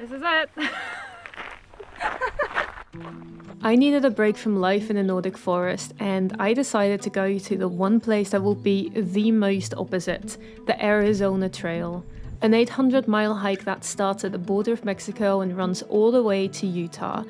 This is it. I needed a break from life in the Nordic forest, and I decided to go to the one place that will be the most opposite, the Arizona Trail. An 800-mile hike that starts at the border of Mexico and runs all the way to Utah.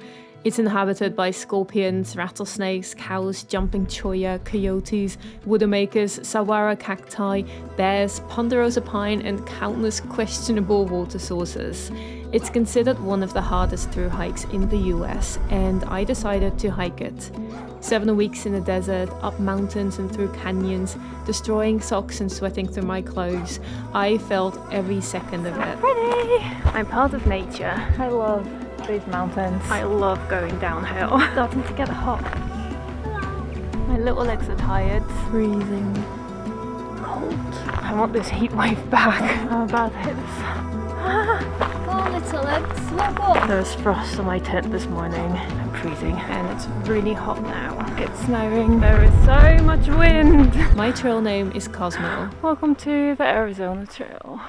It's inhabited by scorpions, rattlesnakes, cows, jumping cholla, coyotes, widowmakers, saguaro cacti, bears, ponderosa pine, and countless questionable water sources. It's considered one of the hardest through hikes in the US, and I decided to hike it. 7 weeks in the desert, up mountains and through canyons, destroying socks and sweating through my clothes. I felt every second of it. Pretty! I'm part of nature. I love these mountains. I love going downhill. Starting to get hot. My little legs are tired. Freezing. Cold. I want this heat wave back. I'm about to hit this. Come on, little legs, walk up. There's frost on my tent this morning. I'm freezing and it's really hot now. It's snowing. There is so much wind. My trail name is Cosmo. Welcome to the Arizona Trail.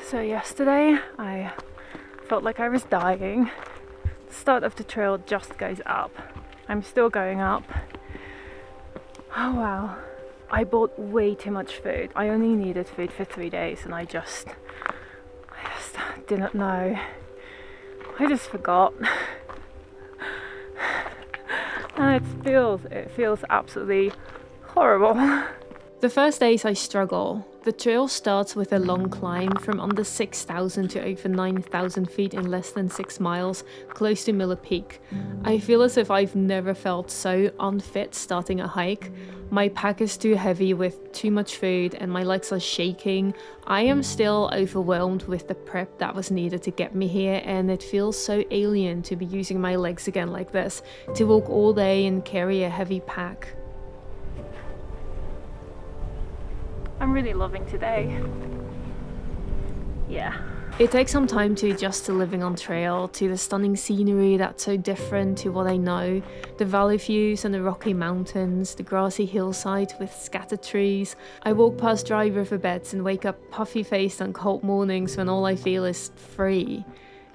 So yesterday I felt like I was dying. The start of the trail just goes up. I'm still going up. Oh wow. I bought way too much food. I only needed food for 3 days and I just didn't know. I just forgot. And it feels absolutely horrible. The first days I struggle. The trail starts with a long climb from under 6,000 to over 9,000 feet in less than 6 miles, close to Miller Peak. I feel as if I've never felt so unfit starting a hike. My pack is too heavy with too much food and my legs are shaking. I am still overwhelmed with the prep that was needed to get me here, and it feels so alien to be using my legs again like this, to walk all day and carry a heavy pack. I'm really loving today. Yeah. It takes some time to adjust to living on trail, to the stunning scenery that's so different to what I know, the valley views and the rocky mountains, the grassy hillside with scattered trees. I walk past dry riverbeds and wake up puffy-faced on cold mornings when all I feel is free.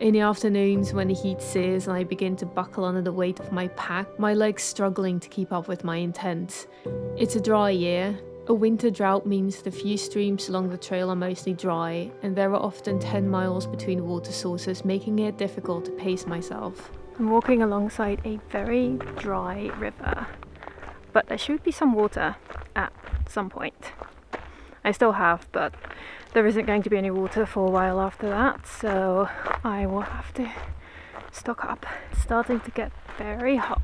In the afternoons when the heat sears and I begin to buckle under the weight of my pack, my legs struggling to keep up with my intent. It's a dry year. A winter drought means the few streams along the trail are mostly dry, and there are often 10 miles between water sources, making it difficult to pace myself. I'm walking alongside a very dry river, but there should be some water at some point. I still have, but there isn't going to be any water for a while after that, so I will have to stock up. It's starting to get very hot.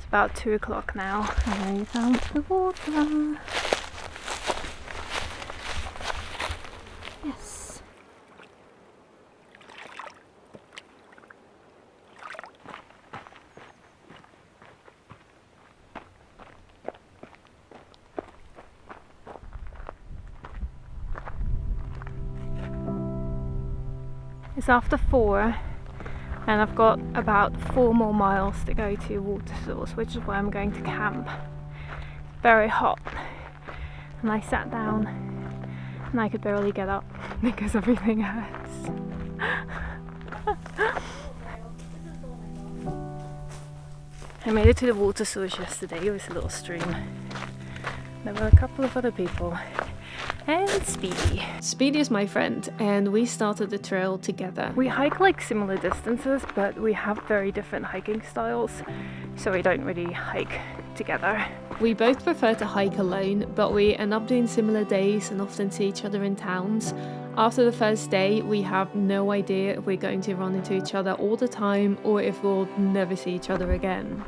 About 2 o'clock now. I found the water. Yes. It's after 4. And I've got about 4 more miles to go to a water source, which is where I'm going to camp. It's very hot. And I sat down and I could barely get up because everything hurts. I made it to the water source yesterday. It was a little stream. There were a couple of other people. And Speedy. Speedy is my friend, and we started the trail together. We hike like similar distances, but we have very different hiking styles, so we don't really hike together. We both prefer to hike alone, but we end up doing similar days and often see each other in towns. After the first day, we have no idea if we're going to run into each other all the time or if we'll never see each other again.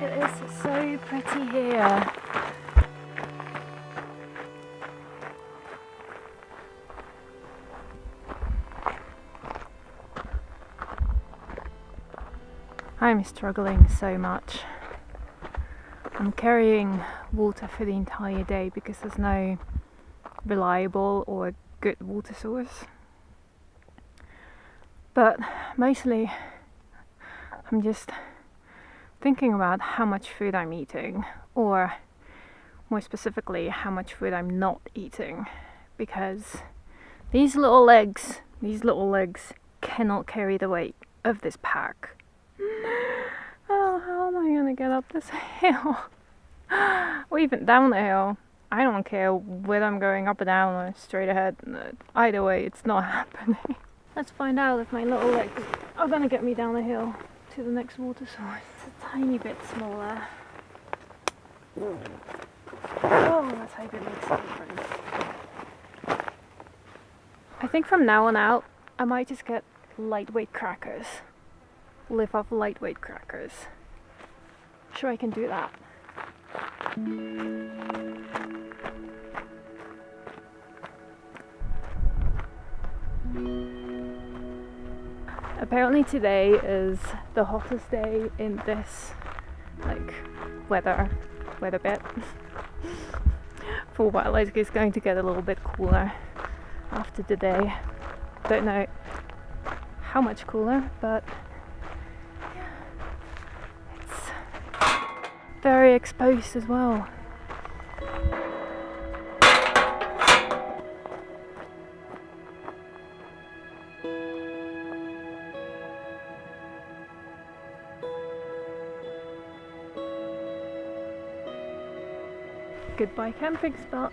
It is so pretty here. I'm struggling so much. I'm carrying water for the entire day because there's no reliable or good water source. But mostly I'm just thinking about how much food I'm eating, or more specifically how much food I'm not eating, because these little legs cannot carry the weight of this pack. Oh, how am I gonna get up this hill? Or even down the hill. I don't care whether I'm going up or down or straight ahead. Either way, it's not happening. Let's find out if my little legs are gonna get me down the hill to the next water source. It's a tiny bit smaller. Oh, let's hope it makes a difference. I think from now on out, I might just get lightweight crackers. Live off lightweight crackers. Sure, I can do that. Apparently today is the hottest day in this weather bit. For a while it's going to get a little bit cooler after the day. Don't know how much cooler, but it's very exposed as well. Goodbye camping spot.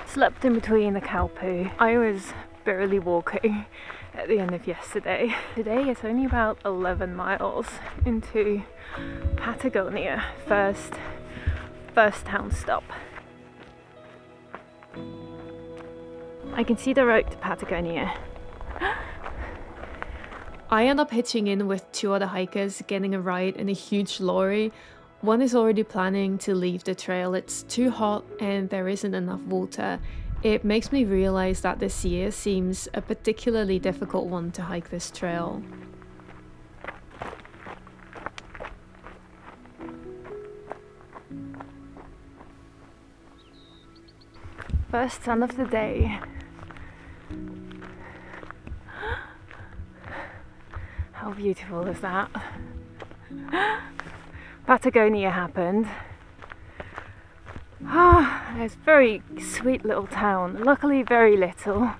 Slept in between the cow poo. I was barely walking at the end of yesterday. Today it's only about 11 miles into Patagonia, first town stop. I can see the road to Patagonia. I end up hitching in with 2 other hikers, getting a ride in a huge lorry. One is already planning to leave the trail. It's too hot and there isn't enough water. It makes me realize that this year seems a particularly difficult one to hike this trail. First sun of the day. How beautiful is that? Patagonia happened. It's a very sweet little town. Luckily very little.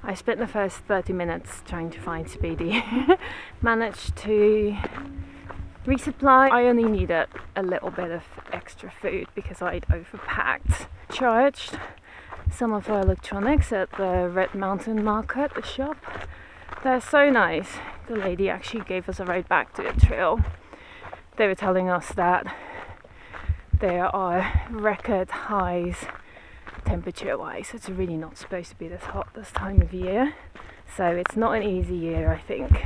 I spent the first 30 minutes trying to find Speedy. Managed to resupply. I only needed a little bit of extra food because I'd overpacked. Charged some of our electronics at the Red Mountain Market, the shop. They're so nice. The lady actually gave us a ride back to the trail. They were telling us that there are record highs temperature-wise. It's really not supposed to be this hot this time of year, so it's not an easy year, I think.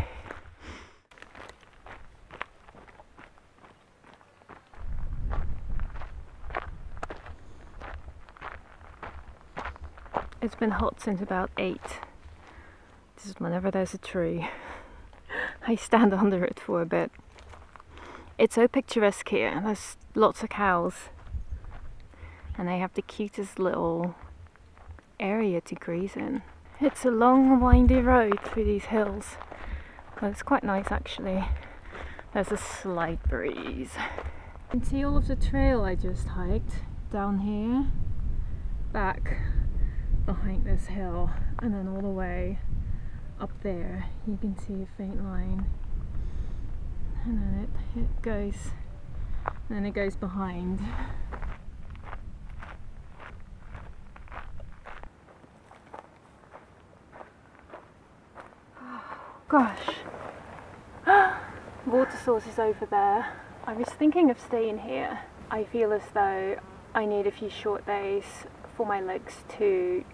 It's been hot since about 8. This is whenever there's a tree. I stand under it for a bit. It's so picturesque here. There's lots of cows and they have the cutest little area to graze in. It's a long windy road through these hills, but it's quite nice actually. There's a slight breeze. You can see all of the trail I just hiked down here, back behind this hill, and then all the way up there you can see a faint line. And then it goes, and then it goes behind. Gosh, water source is over there. I was thinking of staying here. I feel as though I need a few short days for my legs to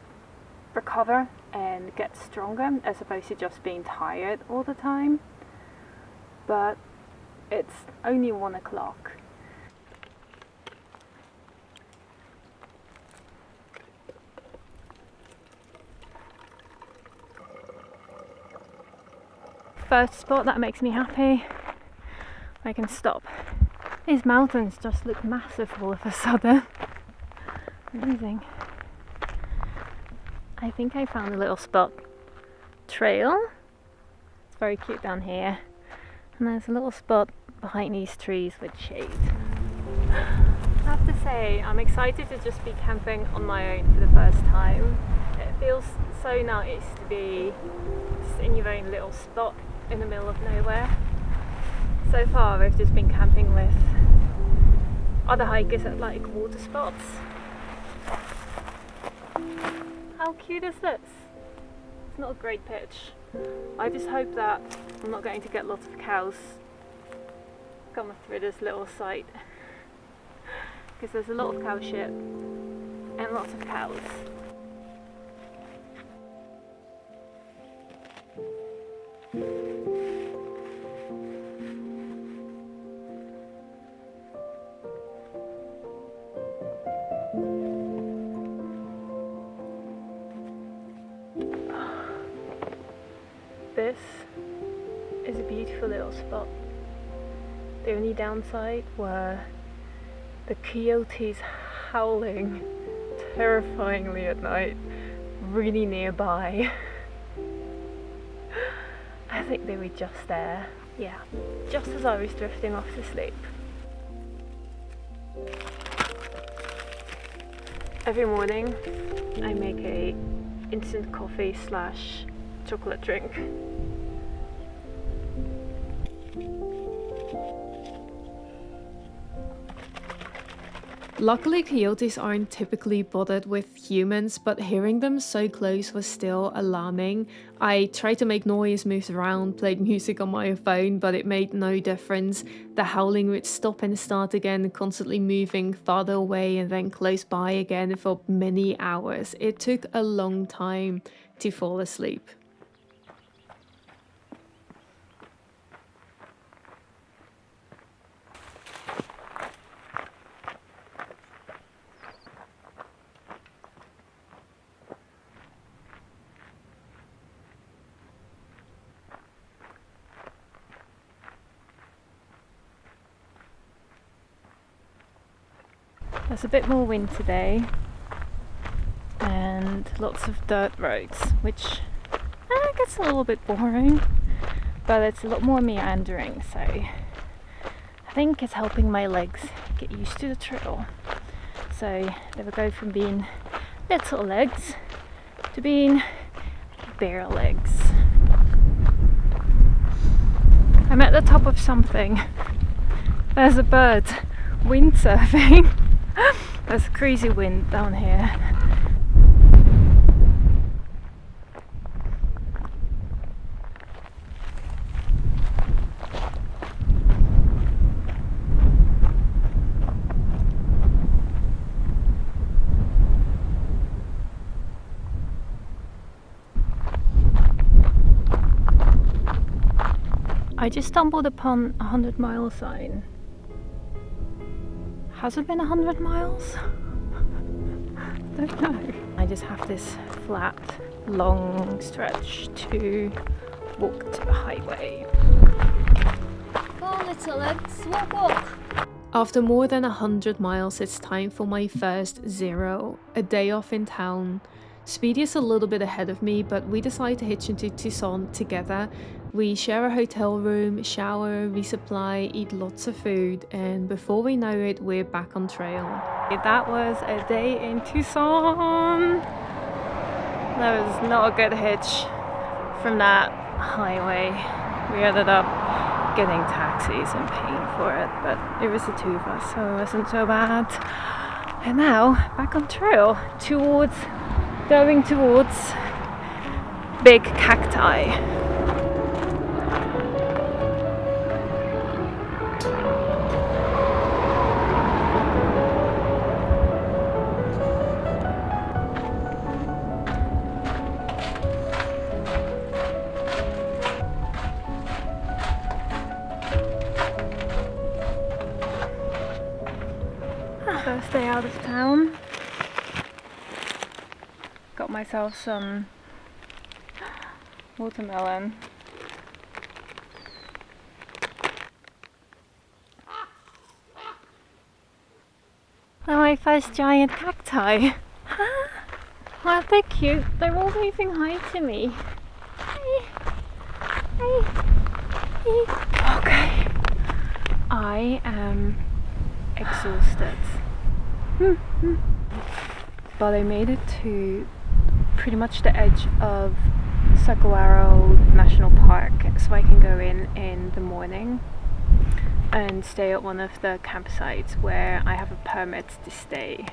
recover and get stronger, as opposed to just being tired all the time. But it's only 1 o'clock. First spot that makes me happy. I can stop These mountains just look massive all of a sudden. Amazing. I think I found a little spot trail. It's very cute down here. And there's a little spot behind these trees with shade. I have to say, I'm excited to just be camping on my own for the first time. It feels so nice to be just in your own little spot in the middle of nowhere. So far I've just been camping with other hikers at like water spots. How cute is this? It's not a great pitch. I just hope that I'm not going to get lots of cows coming through this little site, because there's a lot of cow shit and lots of cows. This is a beautiful little spot. The only downside were the coyotes howling terrifyingly at night, really nearby. I think they were just there. Yeah, just as I was drifting off to sleep. Every morning I make a instant coffee / chocolate drink. Luckily, coyotes aren't typically bothered with humans, but hearing them so close was still alarming. I tried to make noise, moved around, played music on my phone, but it made no difference. The howling would stop and start again, constantly moving farther away and then close by again for many hours. It took a long time to fall asleep. There's a bit more wind today and lots of dirt roads, which gets a little bit boring, but it's a lot more meandering, so I think it's helping my legs get used to the trail. So they will go from being little legs to being bare legs. I'm at the top of something. There's a bird windsurfing. There's crazy wind down here. I just stumbled upon a 100-mile sign. Has it been 100 miles? Don't know. I just have this flat, long stretch to walk to the highway. Go on, little legs, walk. After more than 100 miles, it's time for my first zero, a day off in town. Speedy is a little bit ahead of me, but we decide to hitch into Tucson together. We share a hotel room, shower, resupply, eat lots of food, and before we know it, we're back on trail. That was a day in Tucson. That was not a good hitch from that highway. We ended up getting taxis and paying for it, but it was the two of us, so it wasn't so bad. And now, back on trail, going towards big cacti. First day out of town. Got myself some watermelon. They're my first giant cacti. Aren't they cute? They're all waving hi to me. Hey. Hey. Hey. Okay. I am exhausted. But I made it to pretty much the edge of Saguaro National Park, so I can go in the morning and stay at one of the campsites where I have a permit to stay.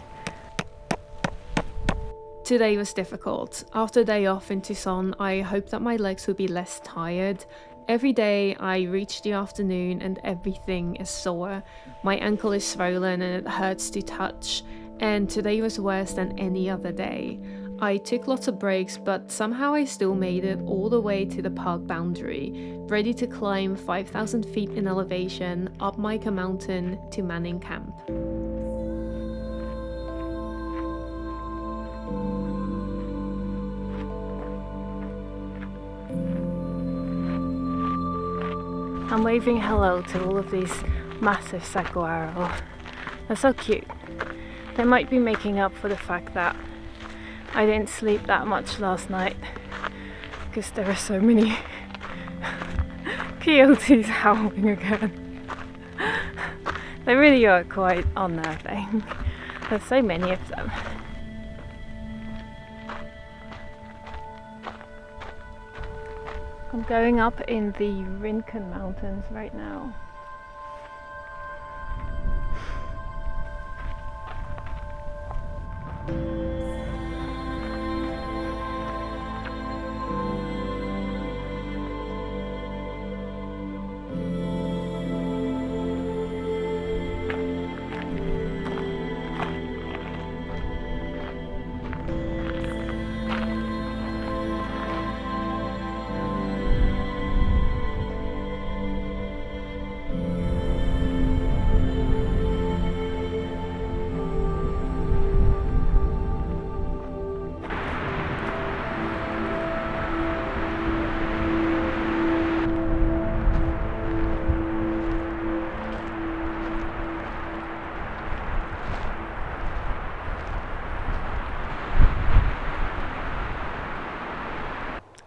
Today was difficult. After a day off in Tucson, I hoped that my legs would be less tired. Every day I reach the afternoon and everything is sore. My ankle is swollen and it hurts to touch, and today was worse than any other day. I took lots of breaks, but somehow I still made it all the way to the park boundary, ready to climb 5,000 feet in elevation up Mica Mountain to Manning Camp. I'm waving hello to all of these massive saguaro. They're so cute. They might be making up for the fact that I didn't sleep that much last night because there are so many coyotes howling again. They really are quite unnerving. There's so many of them. I'm going up in the Rincon mountains right now.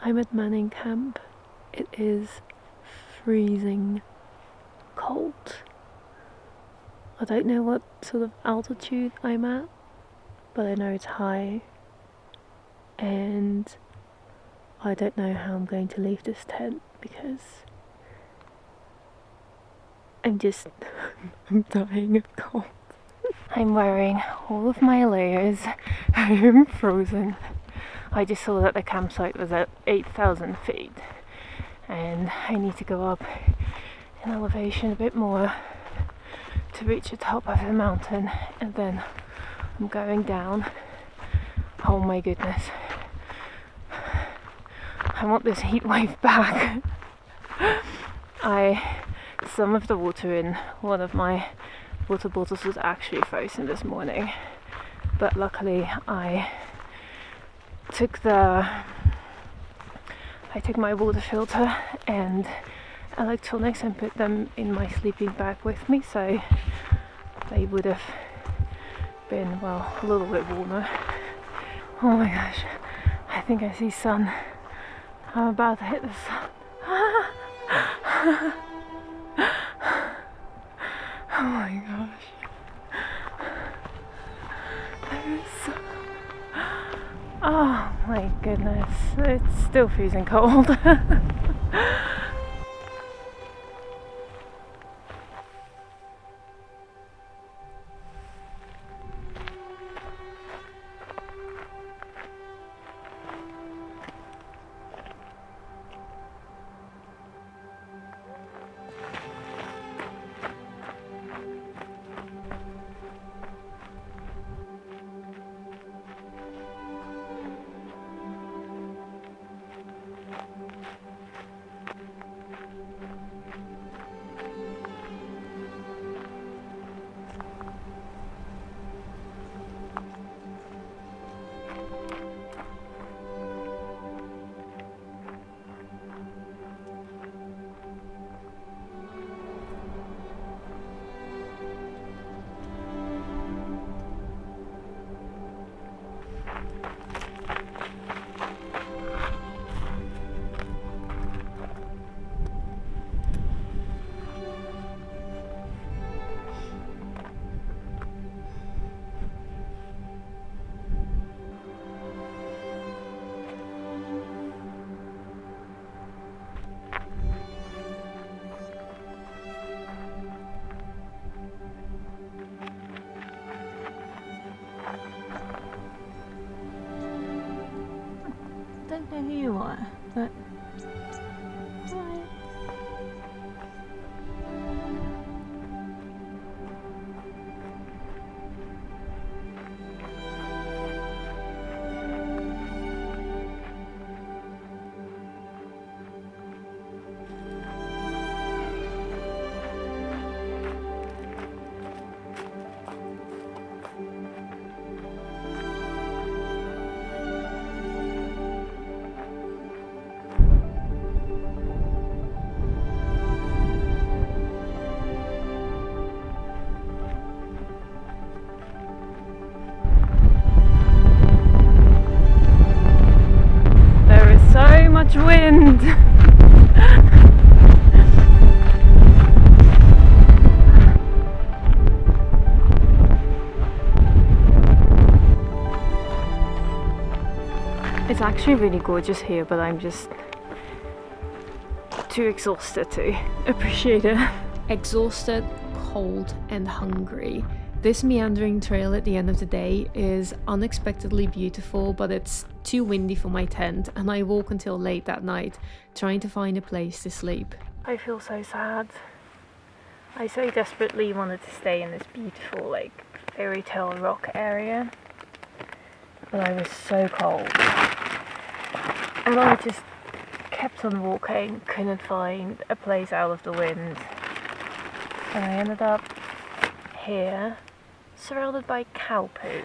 I'm at Manning Camp. It is freezing cold. I don't know what sort of altitude I'm at, but I know it's high, and I don't know how I'm going to leave this tent because I'm dying of cold. I'm wearing all of my layers. I'm frozen. I just saw that the campsite was at 8,000 feet and I need to go up in elevation a bit more to reach the top of the mountain, and then I'm going down. Oh my goodness. I want this heat wave back. Some of the water in one of my water bottles was actually frozen this morning, but luckily I took my water filter and electronics and put them in my sleeping bag with me, so they would have been, well, a little bit warmer. Oh my gosh, I think I see sun. I'm about to hit the sun. Oh my gosh. There is sun. Oh my goodness, it's still freezing cold. Here you are, but... Alright. So much wind. It's actually really gorgeous here, but I'm just too exhausted to appreciate it. Exhausted, cold, and hungry. This meandering trail at the end of the day is unexpectedly beautiful, but it's too windy for my tent, and I walk until late that night, trying to find a place to sleep. I feel so sad. I so desperately wanted to stay in this beautiful, like, fairy tale rock area, but I was so cold. And I just kept on walking, couldn't find a place out of the wind. And I ended up here, surrounded by cow poo.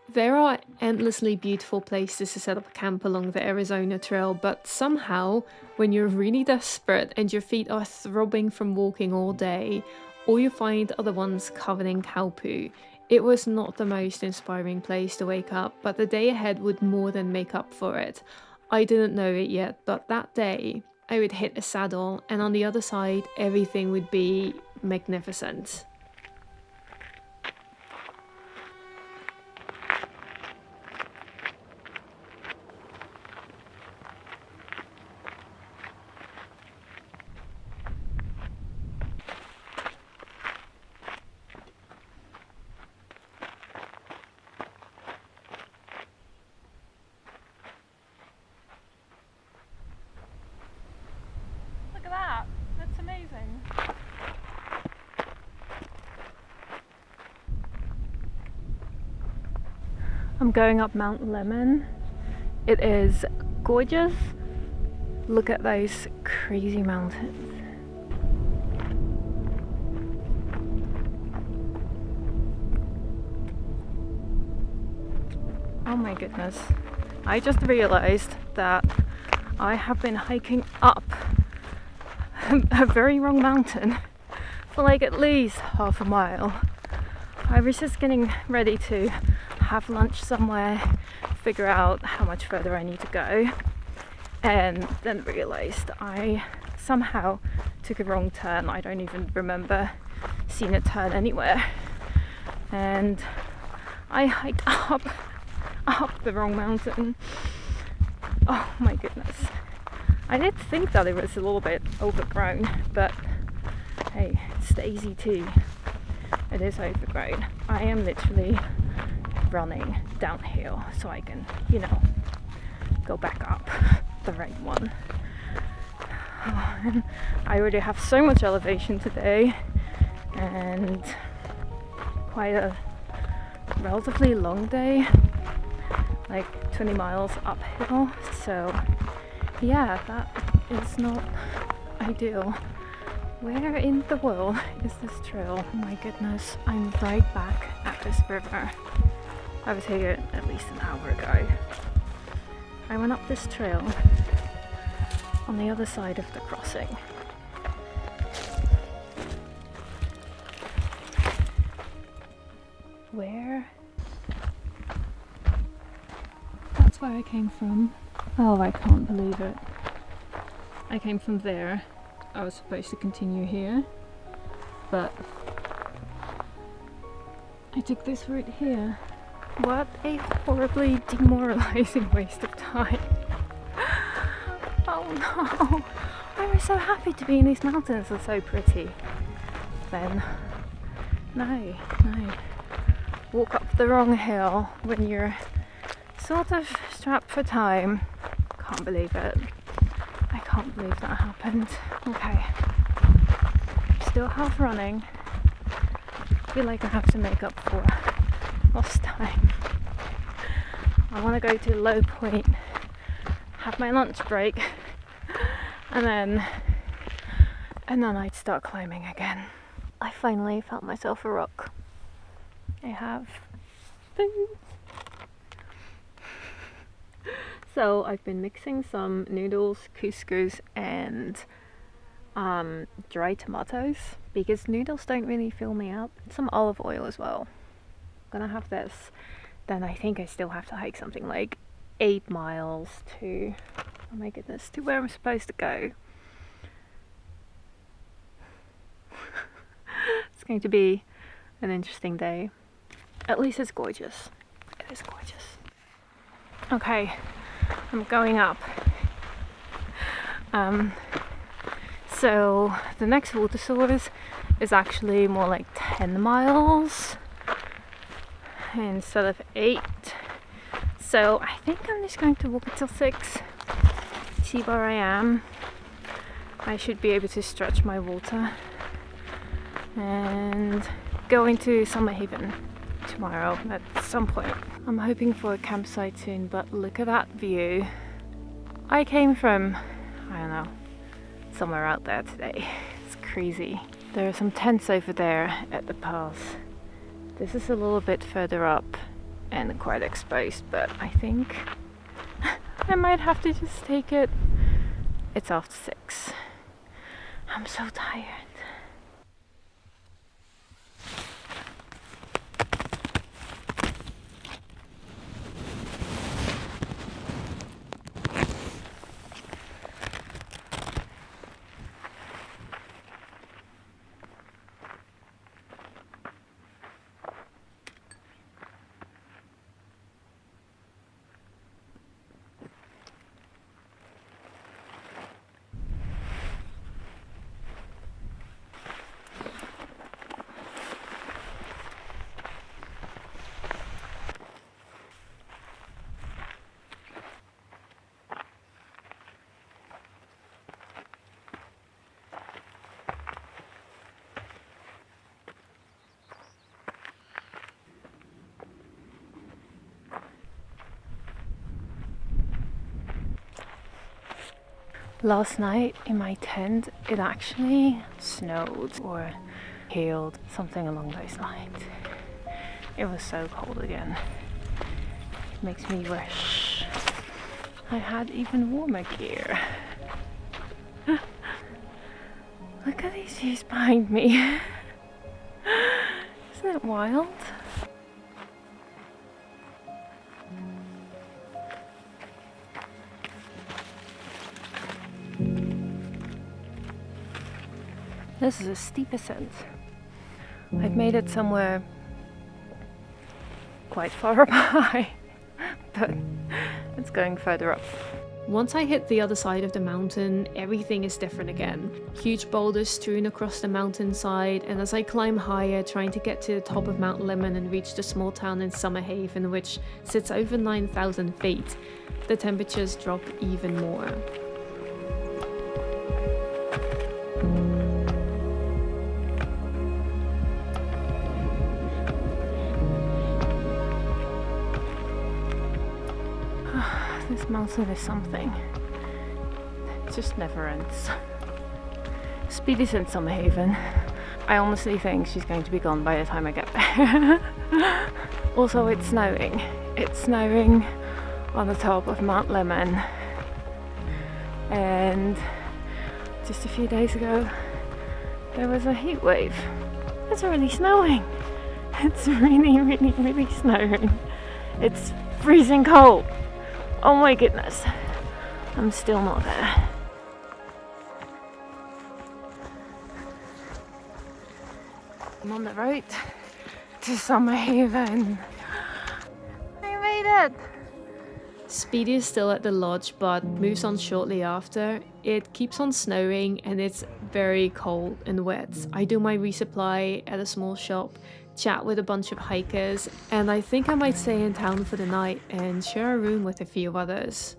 There are endlessly beautiful places to set up camp along the Arizona Trail, but somehow, when you're really desperate and your feet are throbbing from walking all day, or you find other ones covered in cow poo, it was not the most inspiring place to wake up, but the day ahead would more than make up for it. I didn't know it yet, but that day, I would hit a saddle, and on the other side, everything would be magnificent. Look at that, that's amazing. I'm going up Mount Lemmon. It is gorgeous. Look at those crazy mountains. Oh my goodness. I just realized that I have been hiking up a very wrong mountain for like at least half a mile. I was just getting ready to have lunch somewhere, figure out how much further I need to go, and then realized I somehow took a wrong turn. I don't even remember seeing a turn anywhere, and I hiked up the wrong mountain. Oh my goodness. I did think that it was a little bit overgrown, but hey, it's Daisy too. It is overgrown. I am literally running downhill so I can, you know, go back up the right one. And I already have so much elevation today and quite a relatively long day, like 20 miles uphill, so yeah, that is not ideal. Where in the world is this trail? Oh my goodness, I'm right back at this river. I was here at least an hour ago. I went up this trail on the other side of the crossing. Where? That's where I came from. Oh, I can't believe it. I came from there. I was supposed to continue here, but I took this route here. What a horribly demoralizing waste of time. Oh no! I was so happy to be in these mountains, they're so pretty. Then, no. Walk up the wrong hill when you're sort of strapped for time. can't believe it. I can't believe that happened. Okay. Still half running. I feel like I have to make up for lost time. I want to go to a low point, have my lunch break, and then I'd start climbing again. I finally found myself a rock. I have food. So I've been mixing some noodles, couscous, and dry tomatoes because noodles don't really fill me up. Some olive oil as well. I'm gonna have this. Then I think I still have to hike something like 8 miles to, oh my goodness, to where I'm supposed to go. It's going to be an interesting day. At least it's gorgeous. It is gorgeous. Okay, I'm going up. So the next water source is actually more like 10 miles instead of 8. So I think I'm just going to walk until 6, see where I am. I should be able to stretch my water and go into Summerhaven tomorrow at some point. I'm hoping for a campsite soon, but look at that view. I came from, I don't know, somewhere out there today. It's crazy. There are some tents over there at the pass. This is a little bit further up and quite exposed, but I think I might have to just take it. It's after 6. I'm so tired. Last night in my tent, it actually snowed or hailed, something along those lines. It was so cold again. It makes me wish I had even warmer gear. Look at these views behind me. Isn't it wild? This is a steep ascent. I've made it somewhere quite far up high, but it's going further up. Once I hit the other side of the mountain, everything is different again. Huge boulders strewn across the mountainside, and as I climb higher, trying to get to the top of Mount Lemmon and reach the small town in Summerhaven, which sits over 9,000 feet, the temperatures drop even more. This mountain is something. It just never ends. Speedy's in Summerhaven. I honestly think she's going to be gone by the time I get there. Also, it's snowing. It's snowing on the top of Mount Lemmon. And just a few days ago, there was a heat wave. It's already snowing. It's really, really, really snowing. It's freezing cold. Oh my goodness, I'm still not there. I'm on the road to Summerhaven. I made it! Speedy is still at the lodge, but moves on shortly after. It keeps on snowing and it's very cold and wet. I do my resupply at a small shop, chat with a bunch of hikers, and I think I might stay in town for the night and share a room with a few others.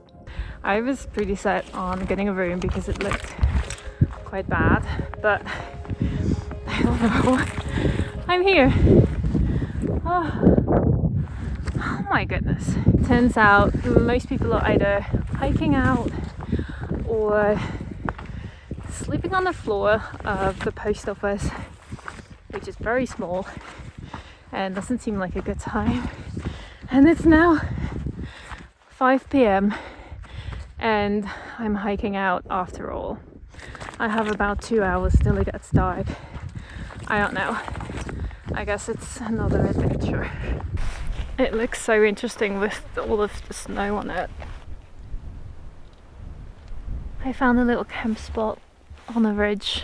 I was pretty set on getting a room because it looked quite bad, but I don't know. I'm here. Oh my goodness. Turns out most people are either hiking out or sleeping on the floor of the post office, which is very small and doesn't seem like a good time. And it's now 5 p.m. and I'm hiking out after all. I have about 2 hours till it gets dark. I don't know. I guess it's another adventure. It looks so interesting with all of the snow on it. I found a little camp spot on a ridge.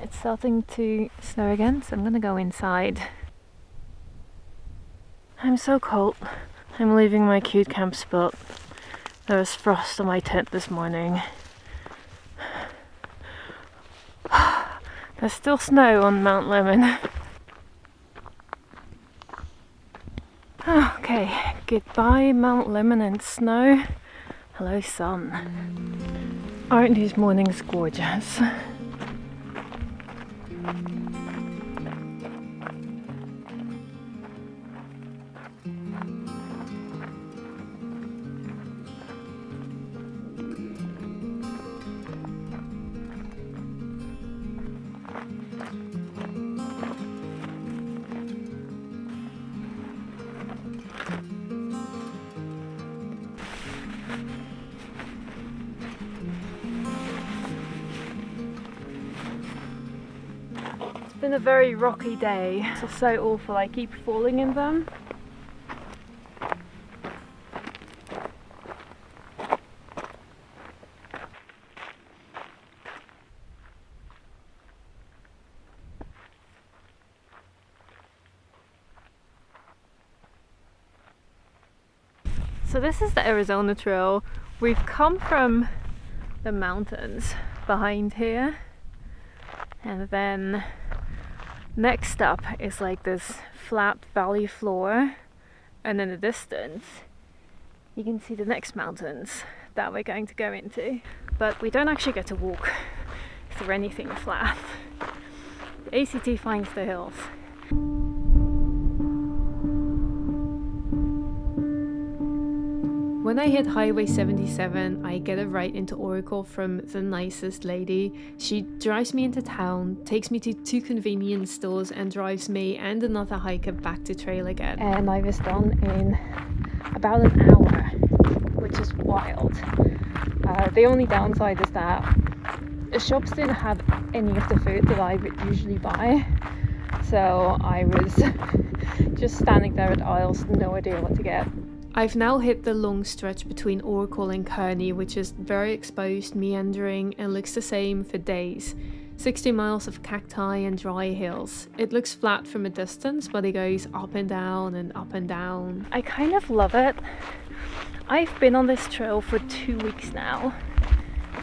It's starting to snow again, so I'm gonna go inside. I'm so cold. I'm leaving my cute camp spot. There was frost on my tent this morning. There's still snow on Mount Lemmon. Okay, goodbye Mount Lemmon and snow. Hello sun. Aren't these mornings gorgeous? It's been a very rocky day. It's so awful, I keep falling in them. So this is the Arizona Trail. We've come from the mountains behind here, and then next up is like this flat valley floor, and in the distance you can see the next mountains that we're going to go into, but we don't actually get to walk through anything flat. The ACT finds the hills. When I hit Highway 77, I get a ride into Oracle from the nicest lady. She drives me into town, takes me to 2 convenience stores, and drives me and another hiker back to trail again. And I was done in about an hour, which is wild. The only downside is that the shops didn't have any of the food that I would usually buy, so I was just standing there at aisles, no idea what to get. I've now hit the long stretch between Oracle and Kearney, which is very exposed, meandering, and looks the same for days. 60 miles of cacti and dry hills. It looks flat from a distance, but it goes up and down and up and down. I kind of love it. I've been on this trail for 2 weeks now,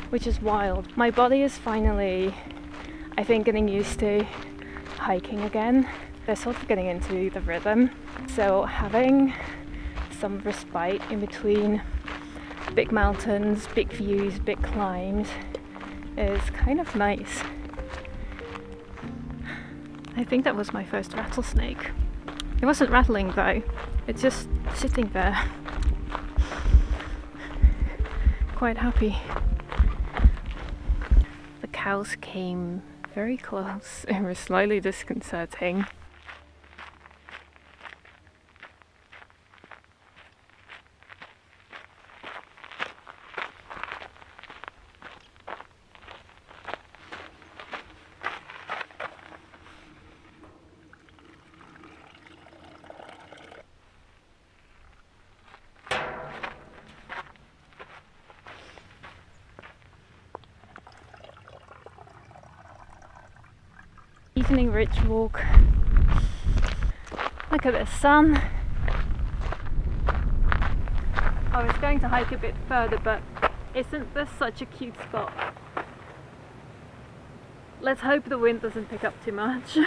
which is wild. My body is finally, I think, getting used to hiking again. They're sort of getting into the rhythm. So having some respite in between big mountains, big views, big climbs is kind of nice. I think that was my first rattlesnake. It wasn't rattling though, it's just sitting there. Quite happy. The cows came very close. It was slightly disconcerting. Evening ridge walk. Look at the sun. I was going to hike a bit further, but isn't this such a cute spot? Let's hope the wind doesn't pick up too much.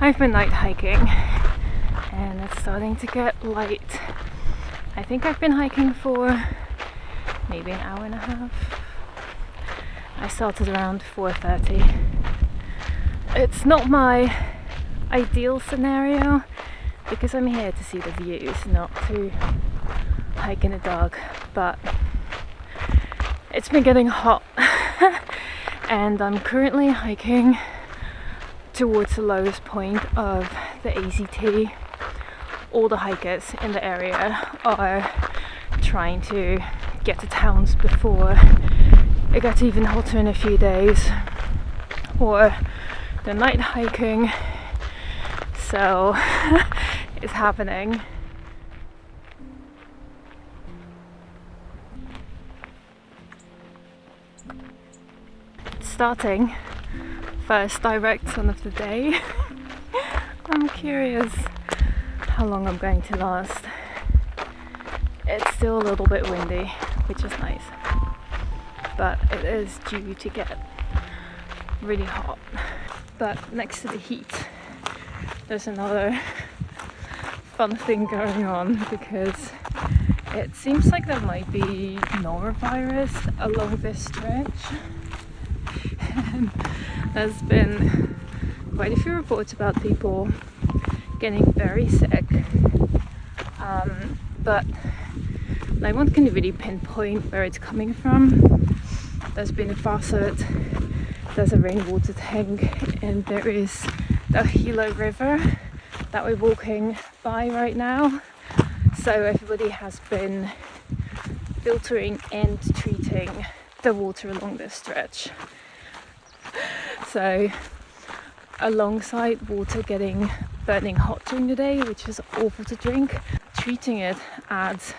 I've been night hiking and it's starting to get light. I think I've been hiking for maybe an hour and a half. I started around 4:30. It's not my ideal scenario because I'm here to see the views, not to hike in the dark, but it's been getting hot and I'm currently hiking towards the lowest point of the ACT. All the hikers in the area are trying to get to towns before it gets even hotter in a few days, or the night hiking, so it's happening. Starting first direct sun of the day. I'm curious how long I'm going to last. It's still a little bit windy, which is nice, but it is due to get really hot. But next to the heat, there's another fun thing going on because it seems like there might be norovirus along this stretch. And there's been quite a few reports about people getting very sick, but no one can really pinpoint where it's coming from. There's been a faucet, there's a rainwater tank, and there is the Gila River that we're walking by right now. So everybody has been filtering and treating the water along this stretch. So alongside water getting burning hot during the day, which is awful to drink, treating it adds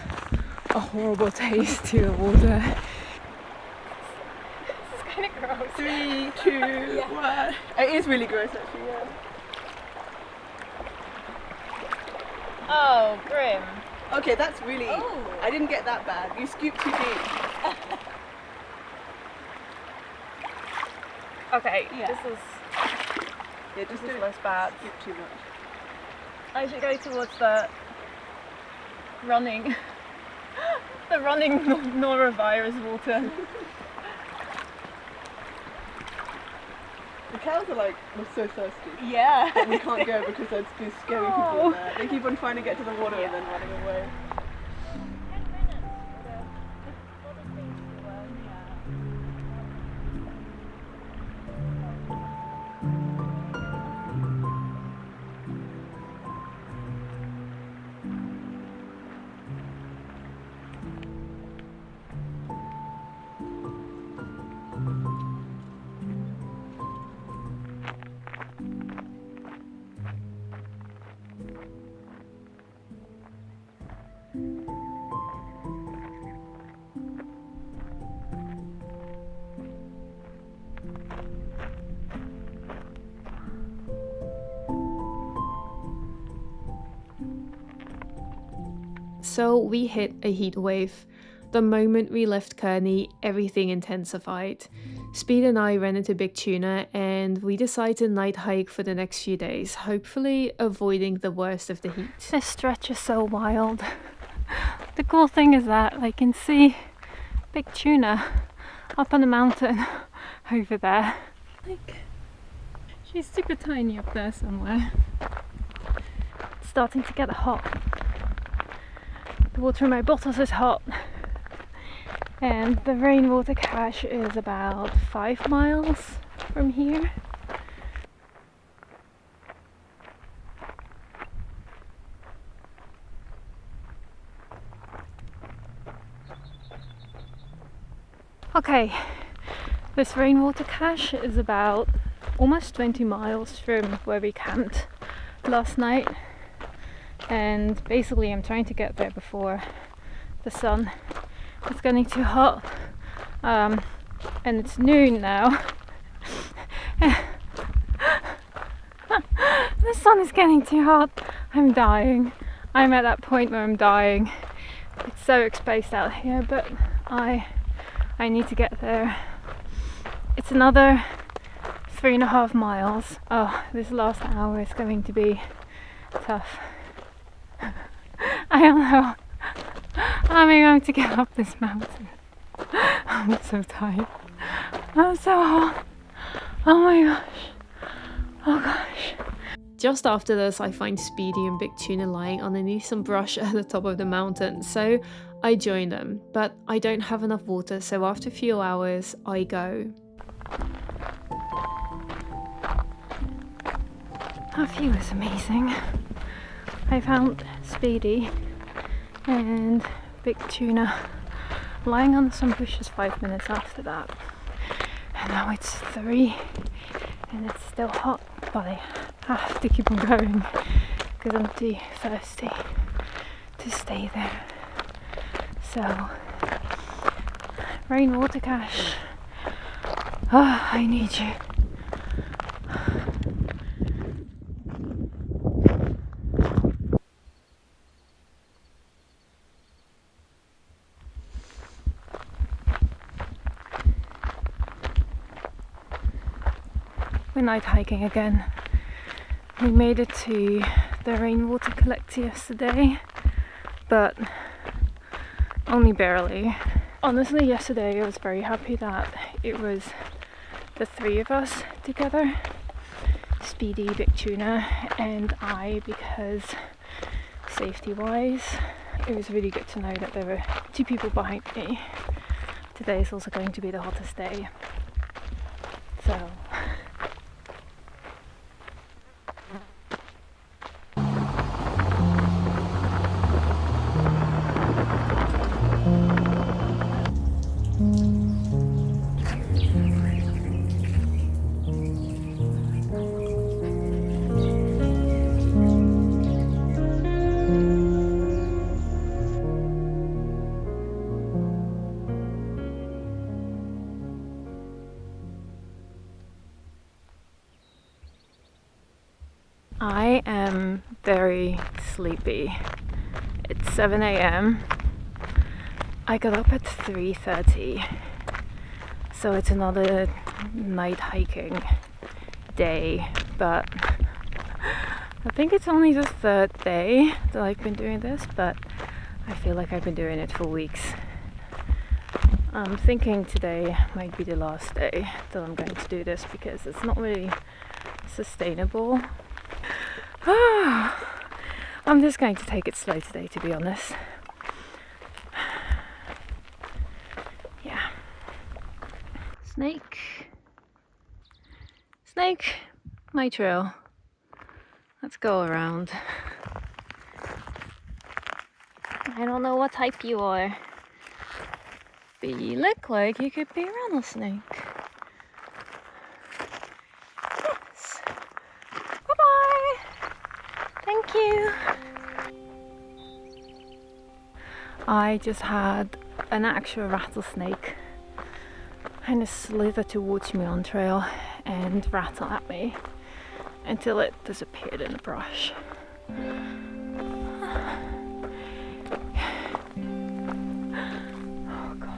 a horrible taste to the water. This is kind of gross. 3, 2, 1. It is really gross actually, yeah. Oh, grim. Okay, that's really... Oh. I didn't get that bad. You scooped too deep. Okay, Yeah. this is Just this is don't less bad. scoop too much. I should go towards the running norovirus water. The cows are like, we're so thirsty. Yeah. But we can't go because there's these scary people in there. They keep on trying to get to the water and then running away. So we hit a heat wave. The moment we left Kearney, everything intensified. Speed and I ran into Big Tuna and we decided to night hike for the next few days, hopefully avoiding the worst of the heat. This stretch is so wild. The cool thing is that I can see Big Tuna up on the mountain over there. Like, she's super tiny up there somewhere. It's starting to get hot. The water in my bottles is hot. And the rainwater cache is about 5 miles from here. Okay, this rainwater cache is about almost 20 miles from where we camped last night, and basically I'm trying to get there before the sun is getting too hot, and it's noon now. The sun is getting too hot. I'm dying. I'm at that point where I'm dying. It's so spaced out here, but I need to get there. It's another 3.5 miles. Oh, this last hour is going to be tough. I don't know how I'm going to get up this mountain. I'm so tired. I'm so hot. Oh my gosh. Oh gosh. Just after this, I find Speedy and Big Tuna lying underneath some brush at the top of the mountain, so I join them, but I don't have enough water, so after a few hours, I go. That view is amazing. I found Speedy and Big Tuna lying on some bushes 5 minutes after that. And now it's 3 and it's still hot, but I have to keep on going because I'm too thirsty to stay there. So, Rainwater Cache. Oh, I need you. We're night hiking again. We made it to the rainwater collector yesterday, but only barely. Honestly, yesterday I was very happy that it was the 3 of us together, Speedy, Big Tuna and I, because safety wise it was really good to know that there were 2 people behind me. Today is also going to be the hottest day, so I am very sleepy. It's 7 a.m. I got up at 3:30, so it's another night hiking day, but I think it's only the 3rd day that I've been doing this, but I feel like I've been doing it for weeks. I'm thinking today might be the last day that I'm going to do this because it's not really sustainable. I'm just going to take it slow today, to be honest. Yeah. Snake. Snake, my trail. Let's go around. I don't know what type you are, but you look like you could be a rattlesnake. Yes. Bye-bye. Thank you. I just had an actual rattlesnake kind of slither towards me on trail and rattle at me until it disappeared in the brush. Oh God.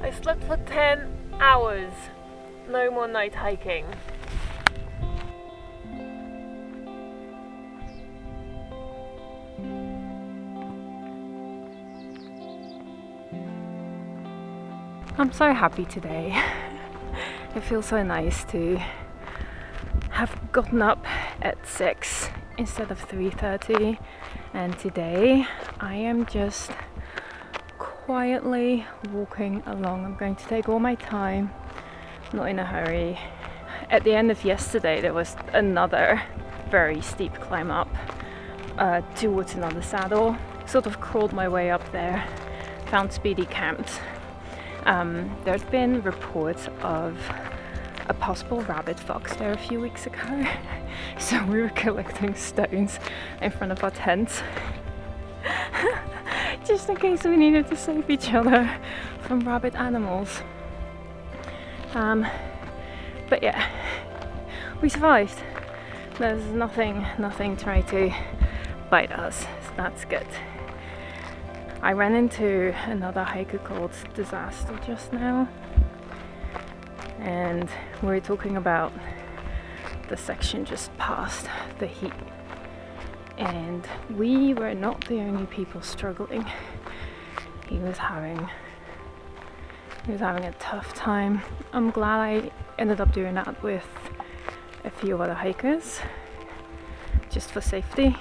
I slept for 10 hours. No more night hiking. I'm so happy today. It feels so nice to have gotten up at 6 instead of 3:30, and today I am just quietly walking along. I'm going to take all my time, not in a hurry. At the end of yesterday there was another very steep climb up towards another saddle. Sort of crawled my way up there, found Speedy camped, There's been reports of a possible rabbit fox there a few weeks ago. So we were collecting stones in front of our tents just in case we needed to save each other from rabid animals. But yeah, we survived. There's nothing trying to bite us, so that's good. I ran into another hiker called Disaster just now, and we were talking about the section just past the heat, and we were not the only people struggling. He was having a tough time. I'm glad I ended up doing that with a few other hikers, just for safety.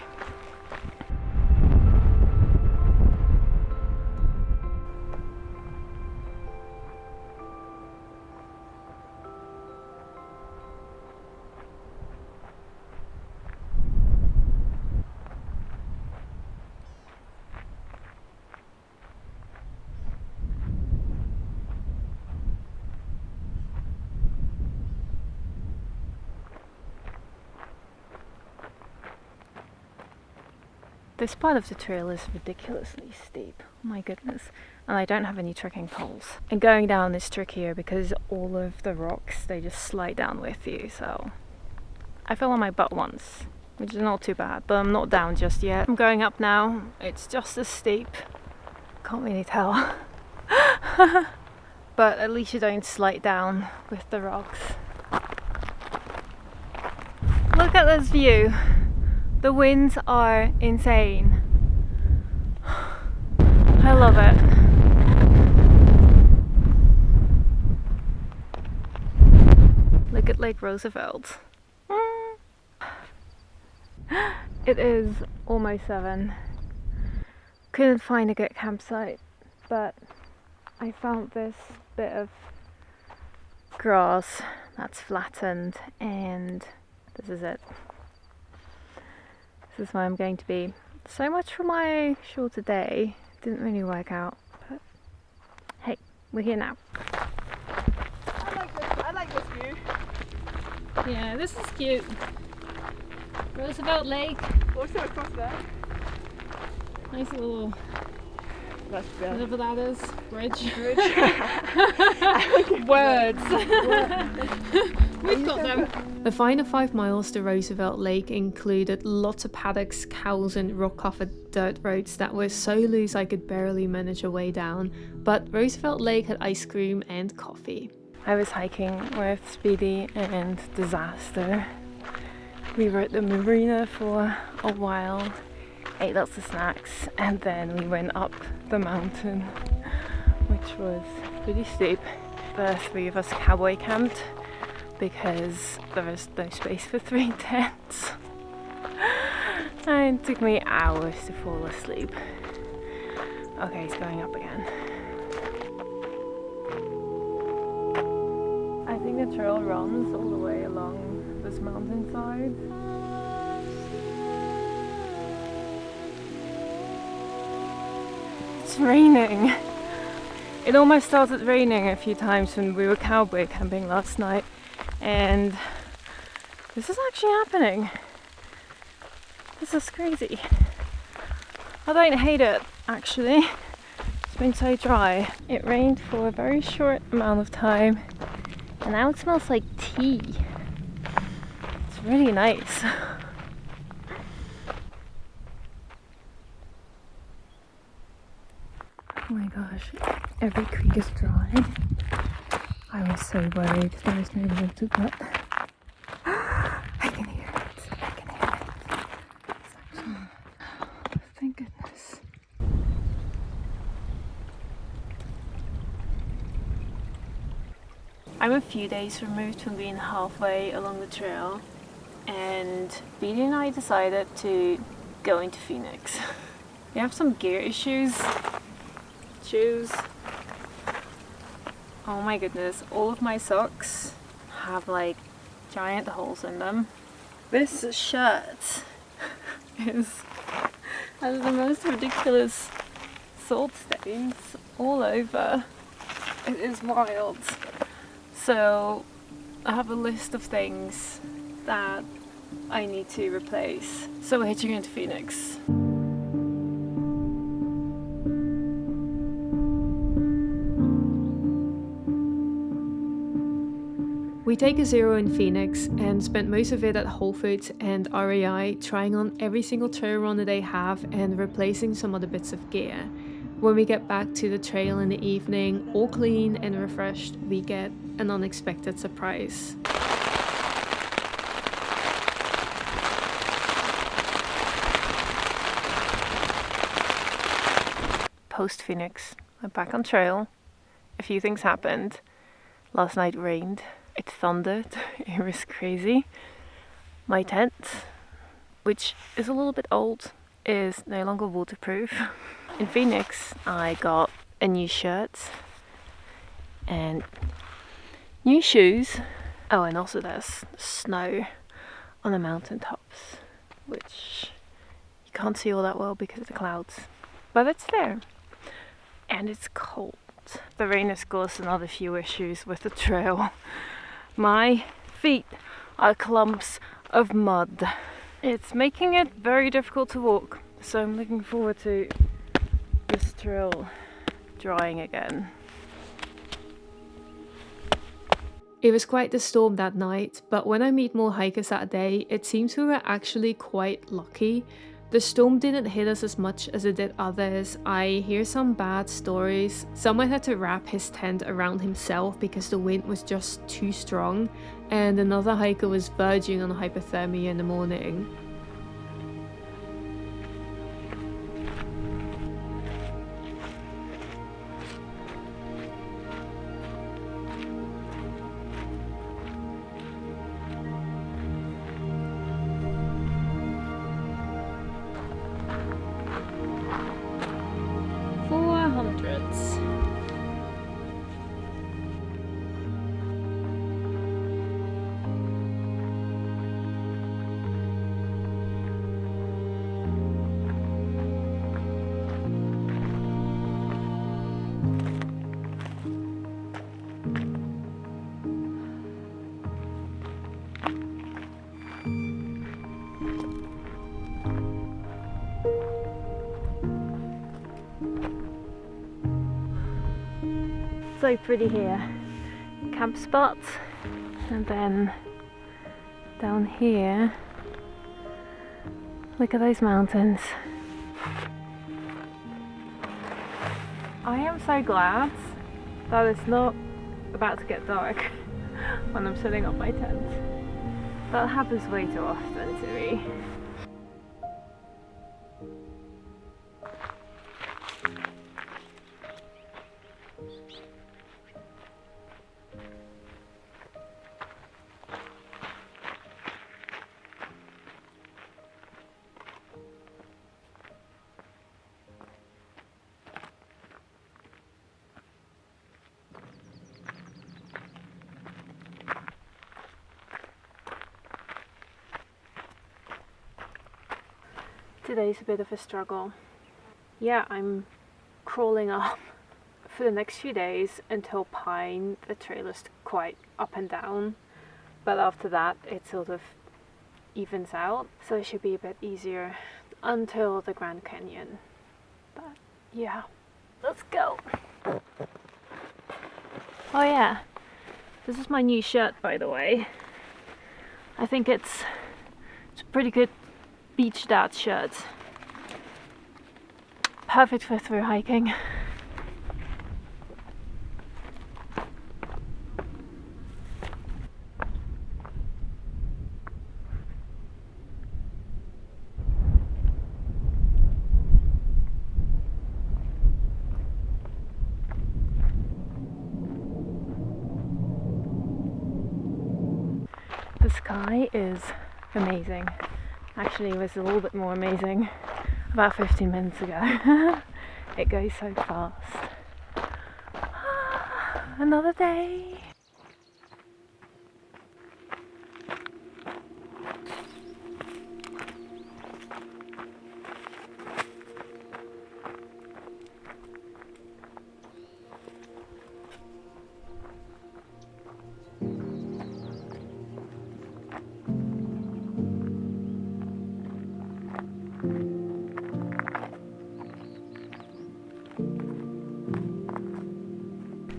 This part of the trail is ridiculously steep, oh my goodness, and I don't have any trekking poles. And going down is trickier because all of the rocks, they just slide down with you, so I fell on my butt once, which is not too bad, but I'm not down just yet. I'm going up now, it's just as steep, can't really tell. But at least you don't slide down with the rocks. Look at this view. The winds are insane. I love it. Look at Lake Roosevelt. It is almost 7. Couldn't find a good campsite, but I found this bit of grass that's flattened, and this is it. This is where I'm going to be. So much for my shorter day. Didn't really work out, but hey, we're here now. I like this view. Yeah, this is cute. Roosevelt Lake. Also across there. Nice little, whatever that is, bridge. Words. We've got them. The final 5 miles to Roosevelt Lake included lots of paddocks, cows and rock-covered dirt roads that were so loose I could barely manage a way down, but Roosevelt Lake had ice cream and coffee. I was hiking with Speedy and Disaster. We were at the marina for a while, ate lots of snacks, and then we went up the mountain, which was pretty steep. The 3 of us cowboy camped because there was no space for 3 tents. And it took me hours to fall asleep. Okay, it's going up again. I think the trail runs all the way along this mountainside. It's raining. It almost started raining a few times when we were cowboy camping last night, and this is actually happening. This is crazy. I don't hate it, actually. It's been so dry. It rained for a very short amount of time, and now it smells like tea. It's really nice. Oh my gosh, every creek is dry. I was so worried there was no water, but I can hear it. I can hear it. It's actually, thank goodness. I'm a few days removed from being halfway along the trail, and Beanie and I decided to go into Phoenix. We have some gear issues. Shoes. Oh my goodness, all of my socks have like giant holes in them. This shirt has the most ridiculous salt stains all over. It is wild. So I have a list of things that I need to replace. So we're hitching into Phoenix. We take a zero in Phoenix and spent most of it at Whole Foods and REI trying on every single trail runner they have and replacing some other bits of gear. When we get back to the trail in the evening, all clean and refreshed, we get an unexpected surprise. Post Phoenix, I'm back on trail. A few things happened. Last night rained. It thundered, it was crazy. My tent, which is a little bit old, is no longer waterproof. In Phoenix, I got a new shirt and new shoes. Oh, and also there's snow on the mountaintops, which you can't see all that well because of the clouds, but it's there. And it's cold. The rain has caused another few issues with the trail. My feet are clumps of mud. It's making it very difficult to walk, so I'm looking forward to this trail drying again. It was quite the storm that night, but when I meet more hikers that day, it seems we were actually quite lucky. The storm didn't hit us as much as it did others. I hear some bad stories. Someone had to wrap his tent around himself because the wind was just too strong, and another hiker was verging on hypothermia in the morning. So pretty here. Camp spot, and then down here, look at those mountains. I am so glad that it's not about to get dark when I'm setting up my tent. That happens way too often to me. Today's a bit of a struggle. Yeah, I'm crawling up for the next few days until Pine. The trail is quite up and down, but after that it sort of evens out, so it should be a bit easier until the Grand Canyon. But yeah, let's go. Oh yeah, this is my new shirt, by the way. I think it's a pretty good beach dad shirt. Perfect for through hiking. The sky is amazing. Actually, it was a little bit more amazing about 15 minutes ago. It goes so fast. Another day.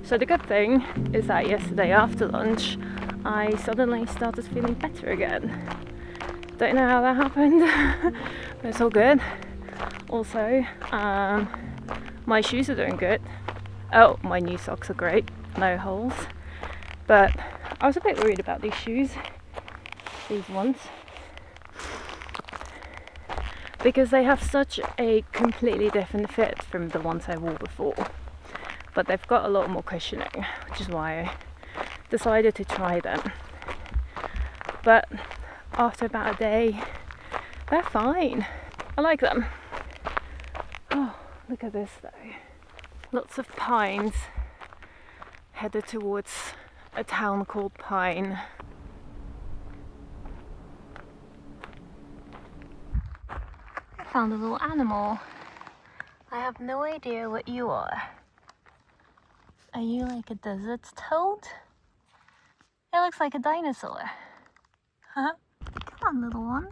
So the good thing is that yesterday after lunch I suddenly started feeling better again. Don't know how that happened, but it's all good. Also, my shoes are doing good. Oh, my new socks are great, no holes. But I was a bit worried about these shoes, these ones, because they have such a completely different fit from the ones I wore before. But they've got a lot more cushioning, which is why I decided to try them. But after about a day, they're fine. I like them. Oh, look at this though. Lots of pines headed towards a town called Pine. I found a little animal. I have no idea what you are. Are you like a desert toad? It looks like a dinosaur. Huh? Come on, little one.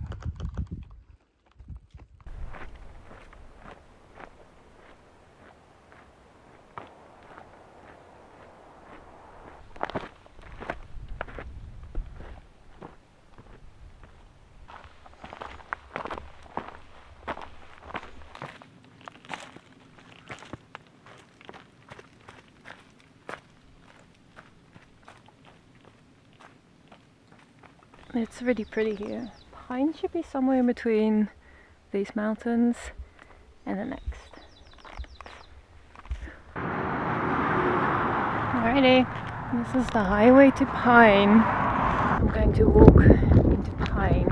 It's really pretty here. Pine should be somewhere in between these mountains and the next. Alrighty, this is the highway to Pine. I'm going to walk into Pine.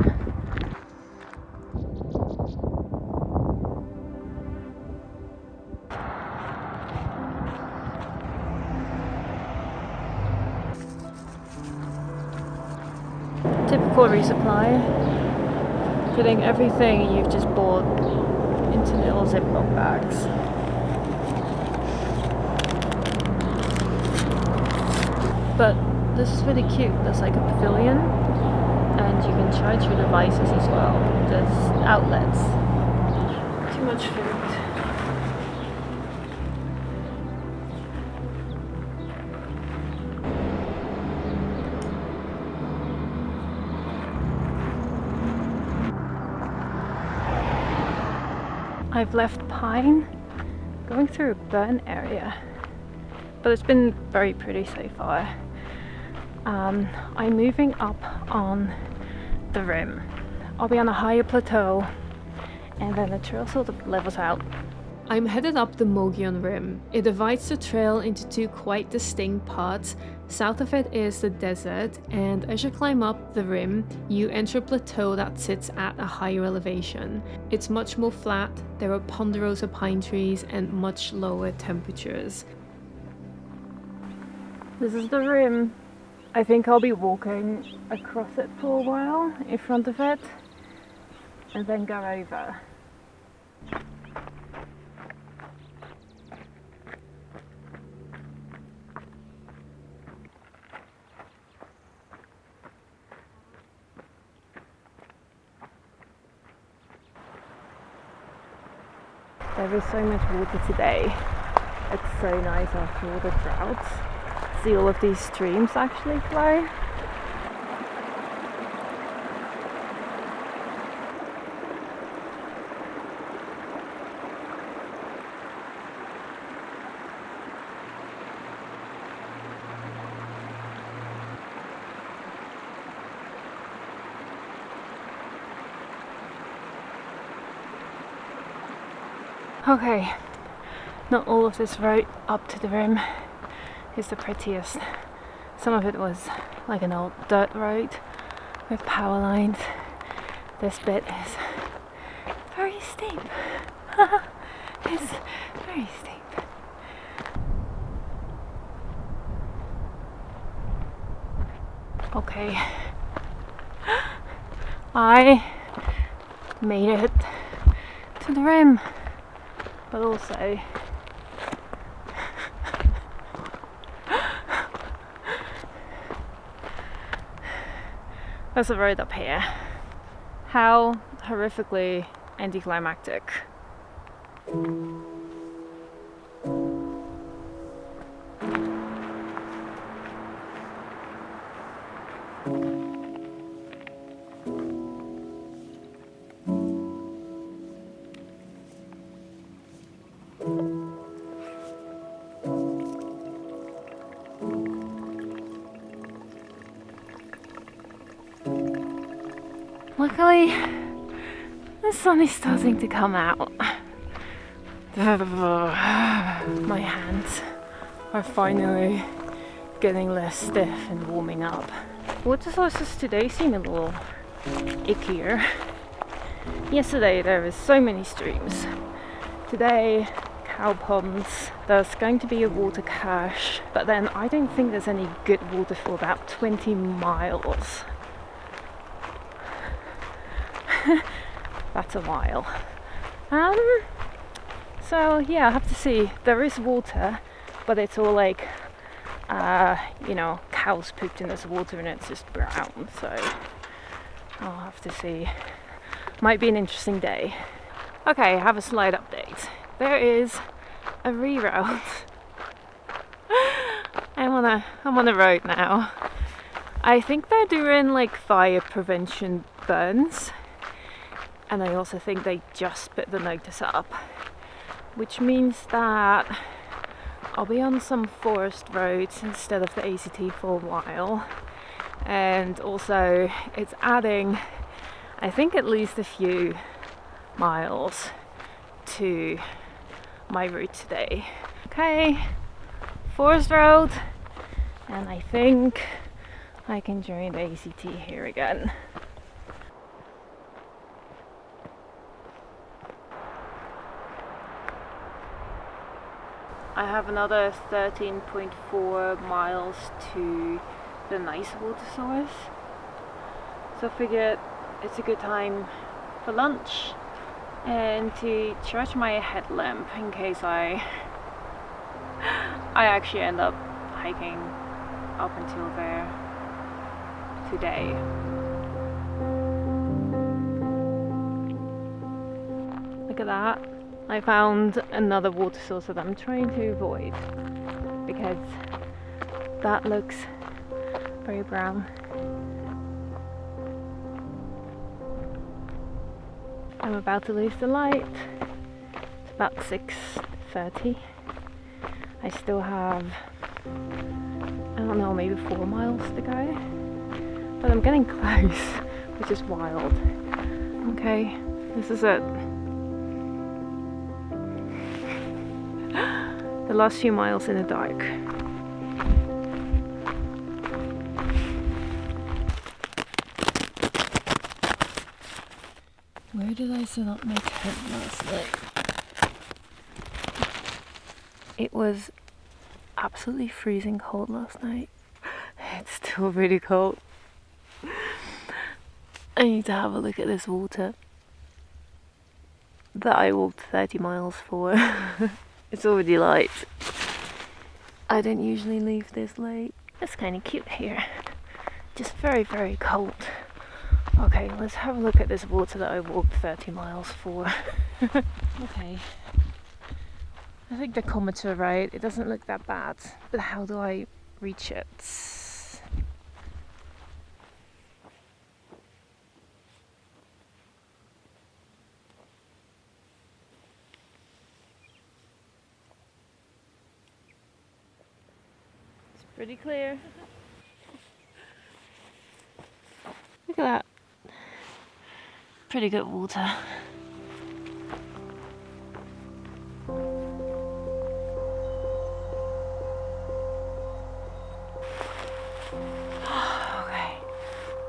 Typical resupply, putting everything you've just bought into little Ziploc bags. But this is really cute. There's like a pavilion and you can charge your devices as well. There's outlets. Too much food. I've left Pine, going through a burn area, but it's been very pretty so far. I'm moving up on the rim. I'll be on a higher plateau and then the trail sort of levels out. I'm headed up the Mogollon Rim. It divides the trail into two quite distinct parts. South of it is the desert, and as you climb up the rim, you enter a plateau that sits at a higher elevation. It's much more flat, there are ponderosa pine trees, and much lower temperatures. This is the rim. I think I'll be walking across it for a while, in front of it, and then go over. There is so much water today. It's so nice after all the droughts. See all of these streams actually flow. Okay, not all of this road up to the rim is the prettiest. Some of it was like an old dirt road with power lines. This bit is very steep. It's very steep. Okay, I made it to the rim. But also there's a road up here. How horrifically anticlimactic. Luckily, the sun is starting to come out. My hands are finally getting less stiff and warming up. Water sources today seem a little ickier. Yesterday there were so many streams. Today, cow ponds. There's going to be a water cache, but then I don't think there's any good water for about 20 miles. That's a while. So yeah, I have to see. There is water, but it's all like, you know, cows pooped in this water and it's just brown. So I'll have to see. Might be an interesting day. Okay, I have a slight update. There is a reroute. I'm on the road now. I think they're doing like fire prevention burns. And I also think they just put the notice up, which means that I'll be on some forest roads instead of the ACT for a while. And also it's adding, I think, at least a few miles to my route today. Okay, forest road, and I think I can join the ACT here again. I have another 13.4 miles to the nice water source, so I figured it's a good time for lunch and to charge my headlamp in case I actually end up hiking up until there today. Look at that. I found another water source that I'm trying to avoid because that looks very brown. I'm about to lose the light. It's about 6:30. I still have, I don't know, maybe 4 miles to go. But I'm getting close, which is wild. Okay, this is it. The last few miles in the dark. Where did I set up my tent last night? It was absolutely freezing cold last night. It's still really cold. I need to have a look at this water that I walked 30 miles for. It's already light. I don't usually leave this late. It's kind of cute here. Just very, very cold. Okay, let's have a look at this water that I walked 30 miles for. Okay. I think the comets are right. It doesn't look that bad. But how do I reach it? Pretty clear. Look at that. Pretty good water. Okay,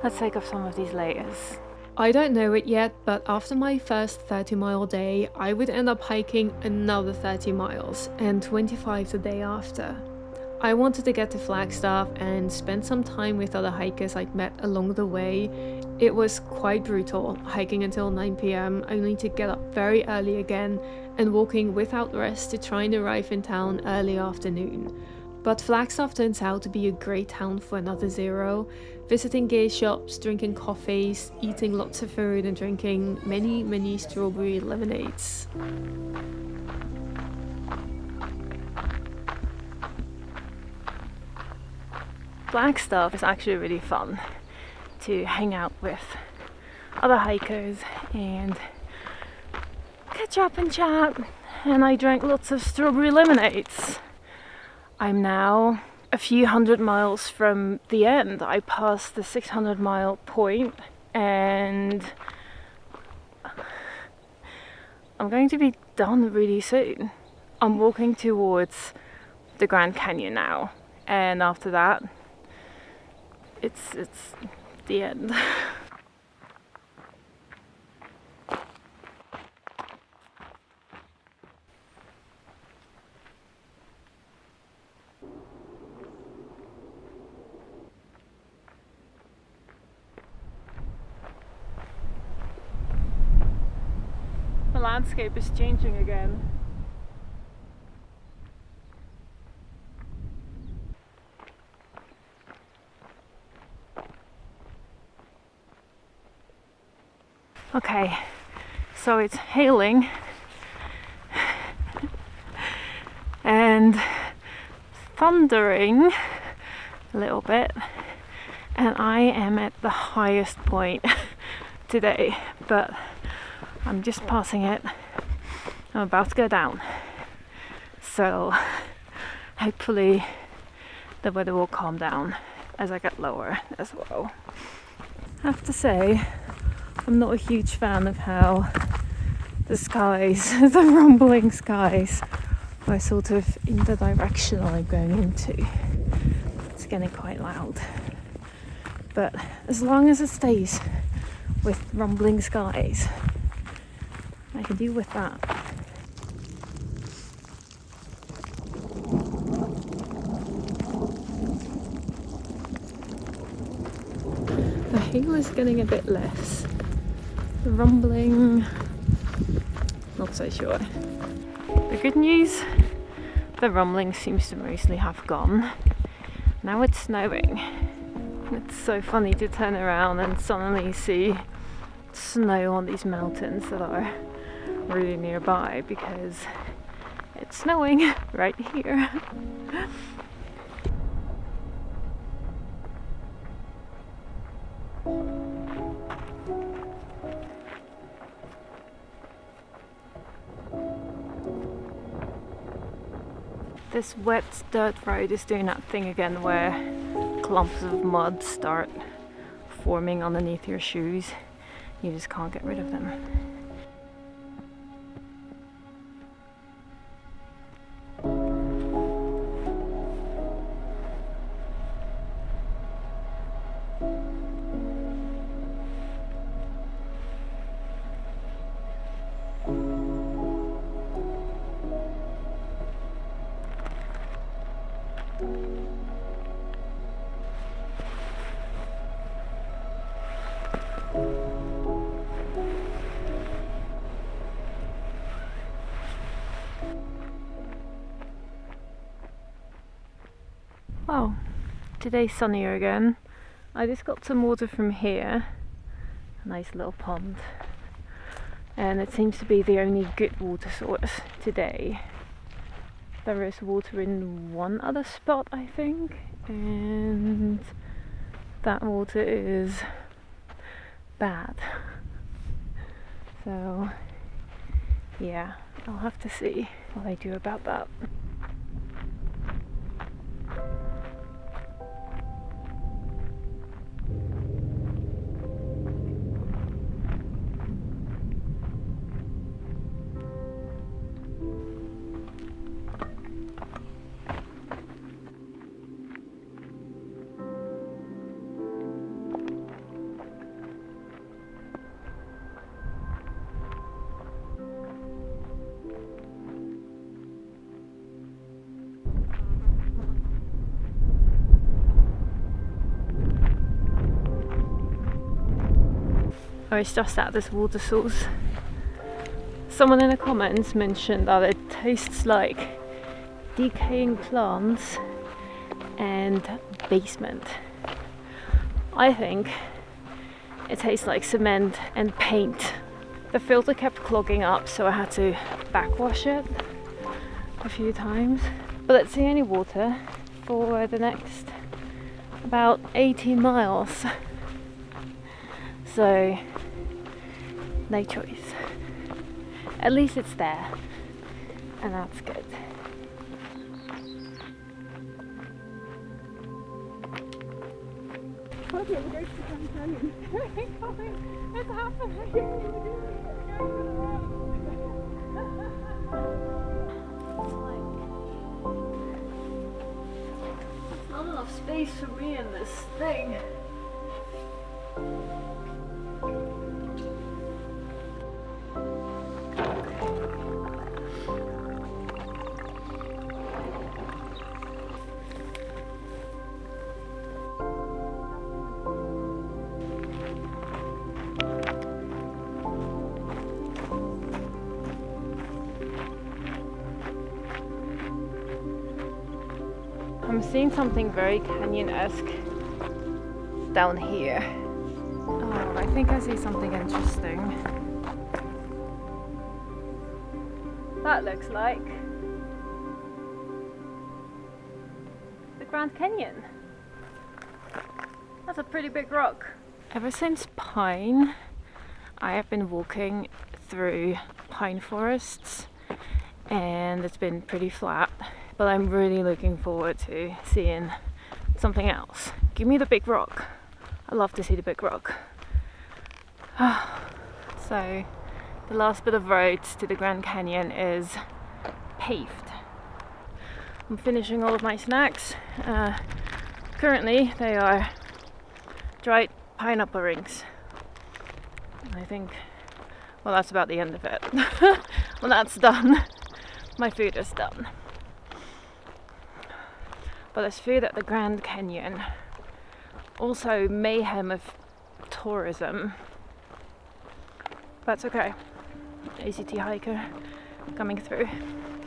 let's take off some of these layers. I don't know it yet, but after my first 30-mile day, I would end up hiking another 30 miles and 25 the day after. I wanted to get to Flagstaff and spend some time with other hikers I'd met along the way. It was quite brutal, hiking until 9 PM, only to get up very early again and walking without rest to try and arrive in town early afternoon. But Flagstaff turns out to be a great town for another zero, visiting gear shops, drinking coffees, eating lots of food and drinking many strawberry lemonades. Flagstaff is actually really fun to hang out with other hikers and catch up and chat, and I drank lots of strawberry lemonades. I'm now a few hundred miles from the end. I passed the 600-mile point and I'm going to be done really soon. I'm walking towards the Grand Canyon now, and after that it's the end. The landscape is changing again. Okay, so it's hailing and thundering a little bit, and I am at the highest point today, but I'm just passing it. I'm about to go down, so hopefully the weather will calm down as I get lower as well. I have to say, I'm not a huge fan of how the skies, the rumbling skies, are sort of in the direction I'm going into. It's getting quite loud, but as long as it stays with rumbling skies, I can deal with that. The hail is getting a bit less. The rumbling, not so sure. The good news, the rumbling seems to mostly have gone. Now it's snowing. It's so funny to turn around and suddenly see snow on these mountains that are really nearby, because it's snowing right here. This wet dirt road is doing that thing again where clumps of mud start forming underneath your shoes. You just can't get rid of them. Wow, today's sunnier again. I just got some water from here, a nice little pond, and it seems to be the only good water source today. There is water in one other spot, I think, and that water is bad. So yeah, I'll have to see what I do about that. I was just at this water source. Someone in the comments mentioned that it tastes like decaying plants and basement. I think it tastes like cement and paint. The filter kept clogging up, so I had to backwash it a few times. But let's see any water for the next about 18 miles. So, no choice. At least it's there. and that's good. Okay, we're going to the Grand Canyon. It's happening! There's not enough space for me in this thing. I'm seeing something very canyon-esque down here. Oh, I think I see something interesting. That looks like the Grand Canyon. That's a pretty big rock. Ever since Pine, I have been walking through pine forests and it's been pretty flat. But I'm really looking forward to seeing something else. Give me the big rock. I love to see the big rock. So, the last bit of roads to the Grand Canyon is paved. I'm finishing all of my snacks. Currently, they are dried pineapple rings. I think, well, that's about the end of it. When that's done, my food is done. But there's food at the Grand Canyon. Also mayhem of tourism. That's okay. ACT hiker coming through.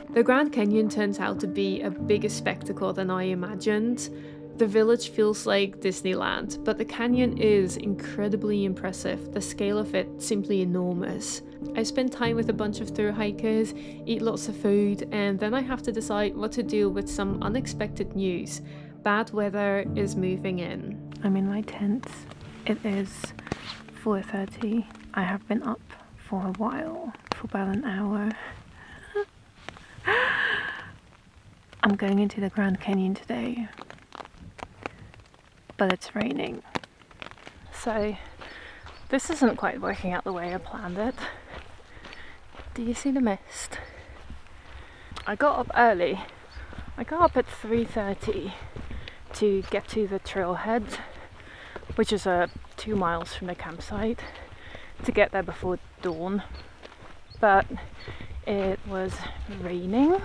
The Grand Canyon turns out to be a bigger spectacle than I imagined. The village feels like Disneyland, but the canyon is incredibly impressive. The scale of it simply enormous. I spend time with a bunch of thru hikers, eat lots of food, and then I have to decide what to do with some unexpected news. Bad weather is moving in. I'm in my tent. It is 4:30. I have been up for a while, for about an hour. I'm going into the Grand Canyon today, but it's raining. So this isn't quite working out the way I planned it. Do you see the mist? I got up early. I got up at 3:30 to get to the trailhead, which is 2 miles from the campsite, to get there before dawn. But it was raining.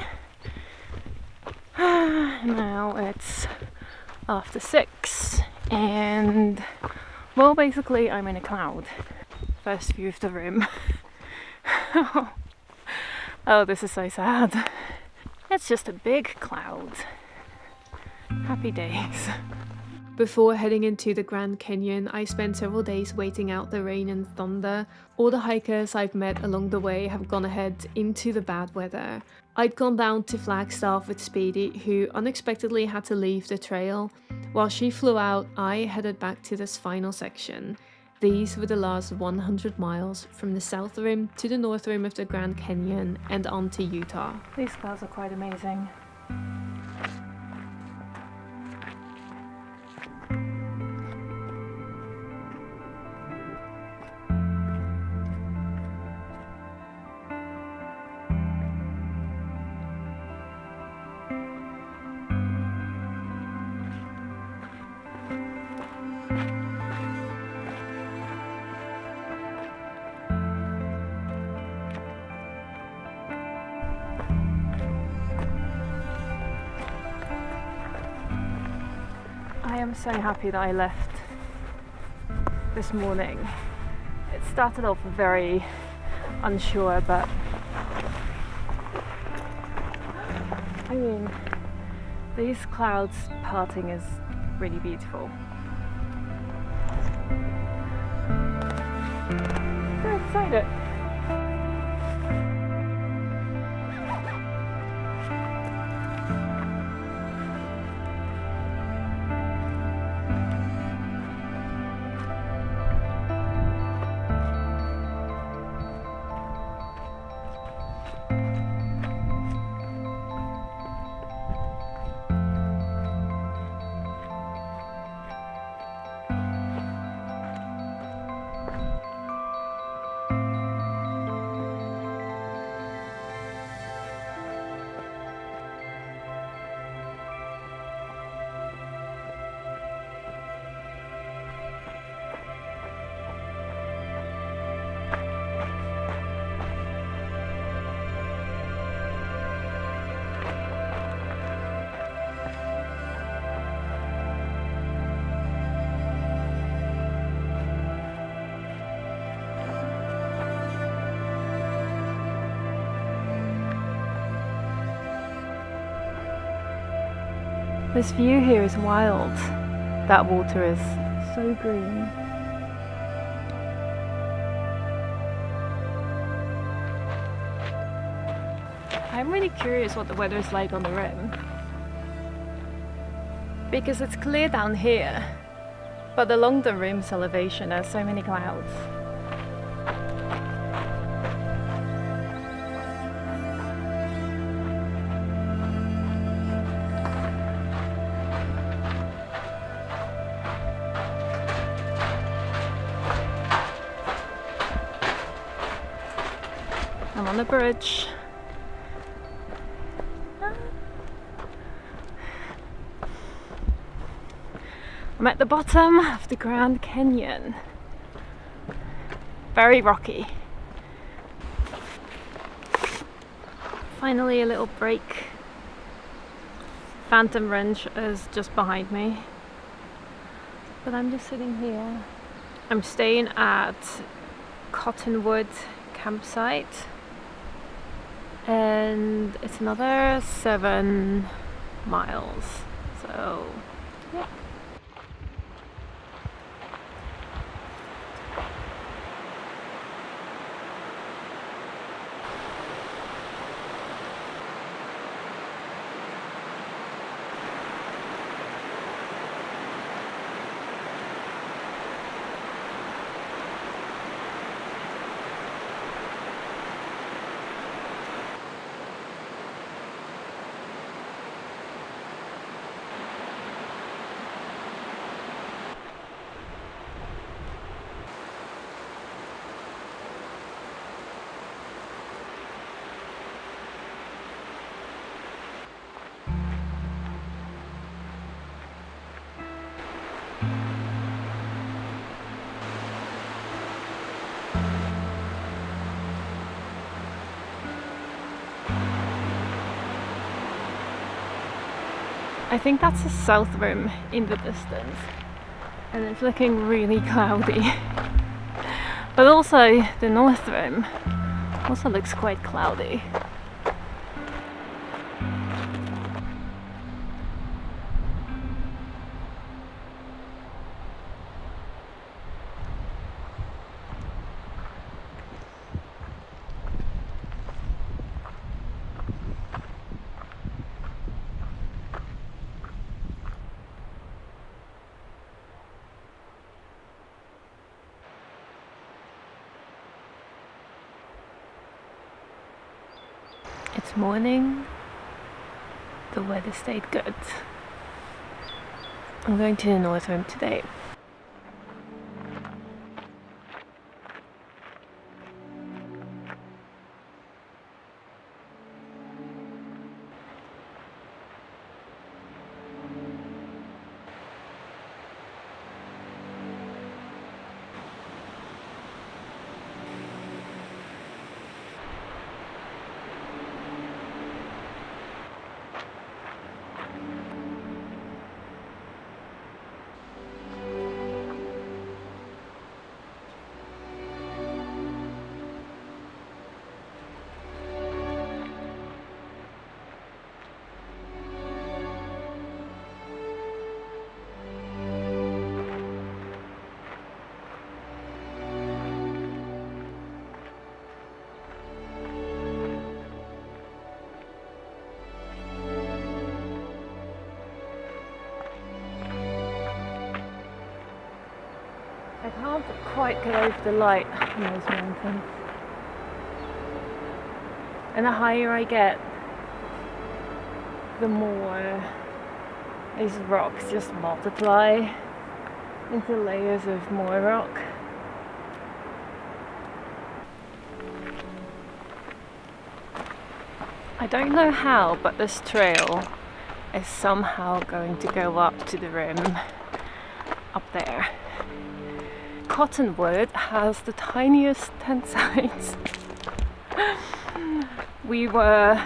Now it's after 6 and, well, basically I'm in a cloud. First view of the rim. Oh, this is so sad. It's just a big cloud. Happy days. Before heading into the Grand Canyon, I spent several days waiting out the rain and thunder. All the hikers I've met along the way have gone ahead into the bad weather. I'd gone down to Flagstaff with Speedy, who unexpectedly had to leave the trail. While she flew out, I headed back to this final section. These were the last 100 miles from the south rim to the north rim of the Grand Canyon and on to Utah. These clouds are quite amazing. I am so happy that I left this morning. It started off very unsure, but I mean, these clouds parting is really beautiful. So excited. This view here is wild. That water is so green. I'm really curious what the weather is like on the rim. Because it's clear down here, but along the rim's elevation there's so many clouds. I'm on the bridge. I'm at the bottom of the Grand Canyon. Very rocky. Finally a little break. Phantom Ranch is just behind me. But I'm just sitting here. I'm staying at Cottonwood campsite. And it's another 7 miles. So, yeah. I think that's the south rim in the distance, and it's looking really cloudy. But also the north rim also looks quite cloudy. It's morning. The weather stayed good. I'm going to the north rim today. I can't quite get over the light on those mountains. And the higher I get, the more these rocks just multiply into layers of more rock. I don't know how, but this trail is somehow going to go up to the rim up there. Cottonwood has the tiniest tent sites. We were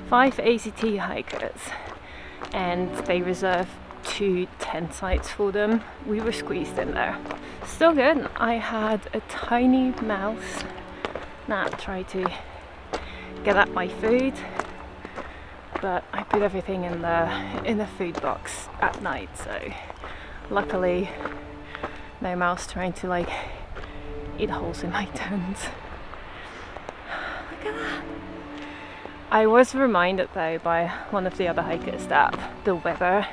5 ACT hikers and they reserved 2 tent sites for them. We were squeezed in there. Still good. I had a tiny mouse that tried to get at my food, but I put everything in the food box at night, so luckily no mouse trying to like eat holes in my tent. Look at that! I was reminded though by one of the other hikers that the weather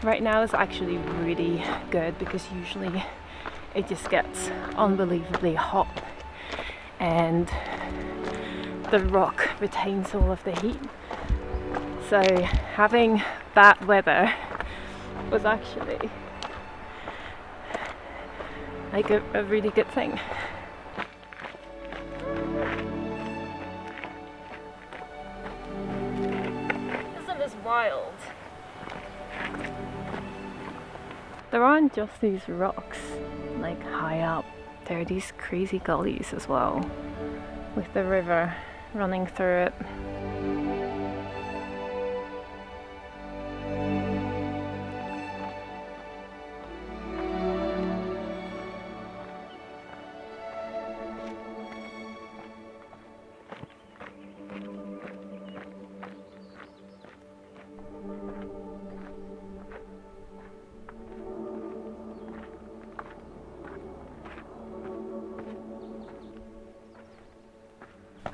right now is actually really good, because usually it just gets unbelievably hot and the rock retains all of the heat. So having bad weather was actually like a really good thing. Isn't this wild? There aren't just these rocks like high up, there are these crazy gullies as well, with the river running through it.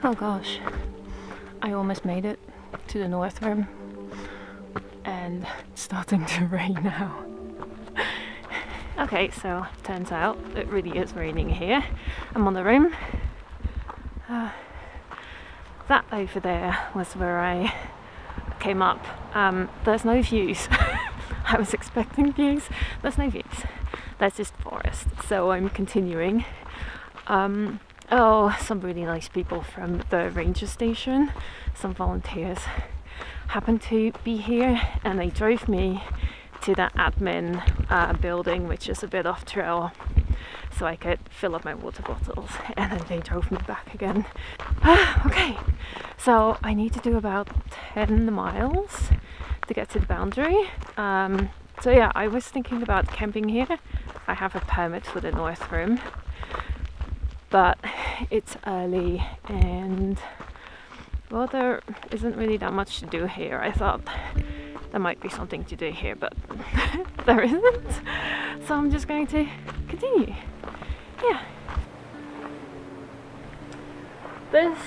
Oh gosh, I almost made it to the North Rim and it's starting to rain now. Okay, so turns out it really is raining here. I'm on the rim. That over there was where I came up. There's no views. I was expecting views. There's no views. That's just forest. So I'm continuing. Oh, some really nice people from the ranger station, some volunteers happened to be here, and they drove me to the admin building, which is a bit off trail, so I could fill up my water bottles, and then they drove me back again. Okay, so I need to do about 10 miles to get to the boundary. So yeah, I was thinking about camping here. I have a permit for the North Rim, but it's early and well, there isn't really that much to do here. I thought there might be something to do here, but there isn't, so I'm just going to continue. Yeah, this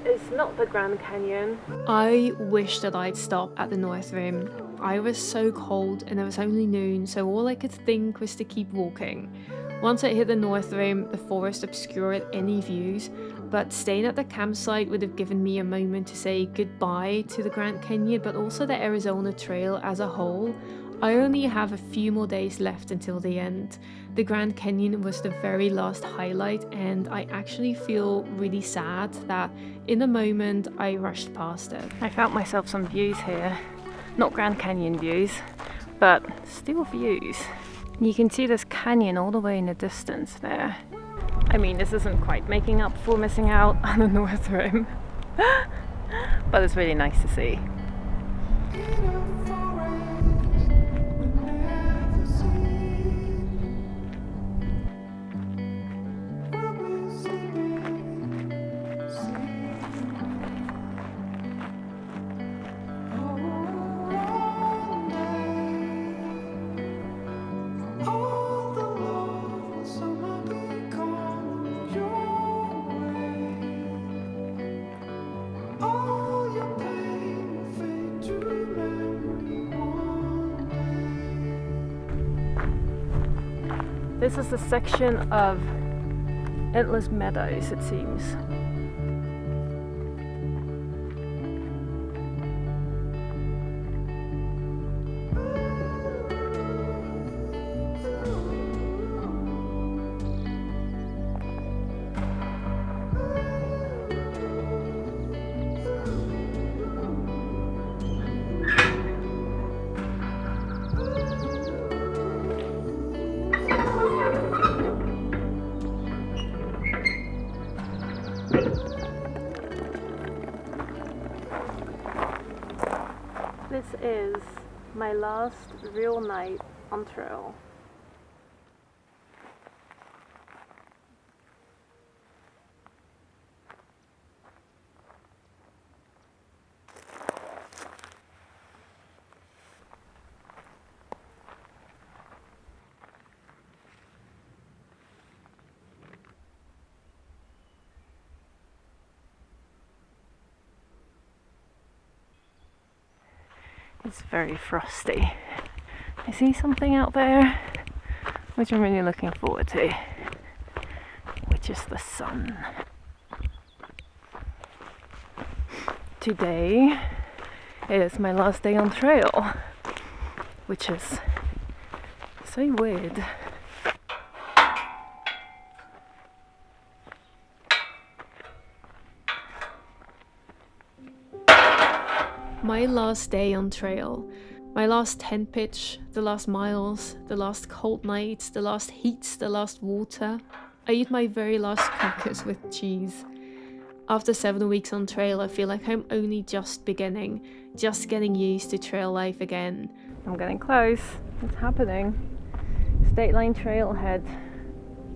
is not the Grand Canyon. I wish that I'd stop at the North Rim. I was so cold and it was only noon, so all I could think was to keep walking. Once I hit the North Rim, the forest obscured any views, but staying at the campsite would have given me a moment to say goodbye to the Grand Canyon, but also the Arizona Trail as a whole. I only have a few more days left until the end. The Grand Canyon was the very last highlight, and I actually feel really sad that in a moment I rushed past it. I found myself some views here. Not Grand Canyon views, but still views. You can see this canyon all the way in the distance there. I mean, this isn't quite making up for missing out on the North Rim, but it's really nice to see. This is a section of endless meadows, it seems. This is my last real night on trail. It's very frosty. I see something out there, which I'm really looking forward to, which is the sun. Today is my last day on trail, which is so weird. My last day on trail, my last tent pitch, the last miles, the last cold nights, the last heats, the last water. I eat my very last crackers with cheese. After 7 weeks on trail, I feel like I'm only just beginning, just getting used to trail life again. I'm getting close. It's happening. State line trailhead,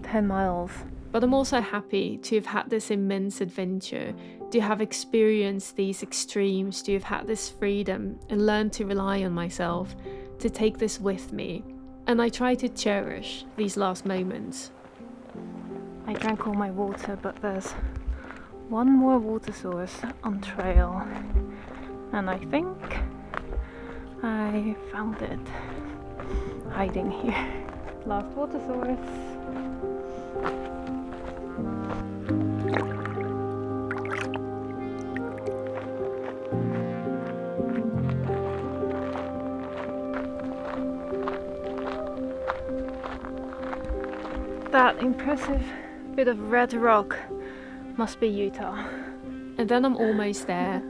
10 miles. But I'm also happy to have had this immense adventure, to have experienced these extremes, to have had this freedom and learned to rely on myself, to take this with me. And I try to cherish these last moments. I drank all my water, but there's one more water source on trail. And I think I found it hiding here. Last water source. That impressive bit of red rock must be Utah. And then I'm almost there.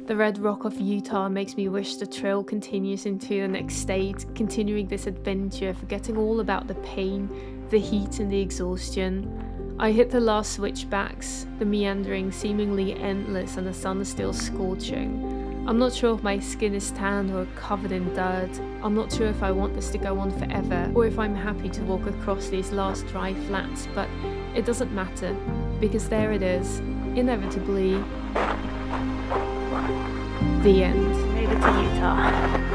The red rock of Utah makes me wish the trail continues into the next state, continuing this adventure, forgetting all about the pain, the heat and the exhaustion. I hit the last switchbacks, the meandering seemingly endless, and the sun is still scorching. I'm not sure if my skin is tanned or covered in dirt. I'm not sure if I want this to go on forever or if I'm happy to walk across these last dry flats, but it doesn't matter, because there it is, inevitably, the end. Made it to Utah.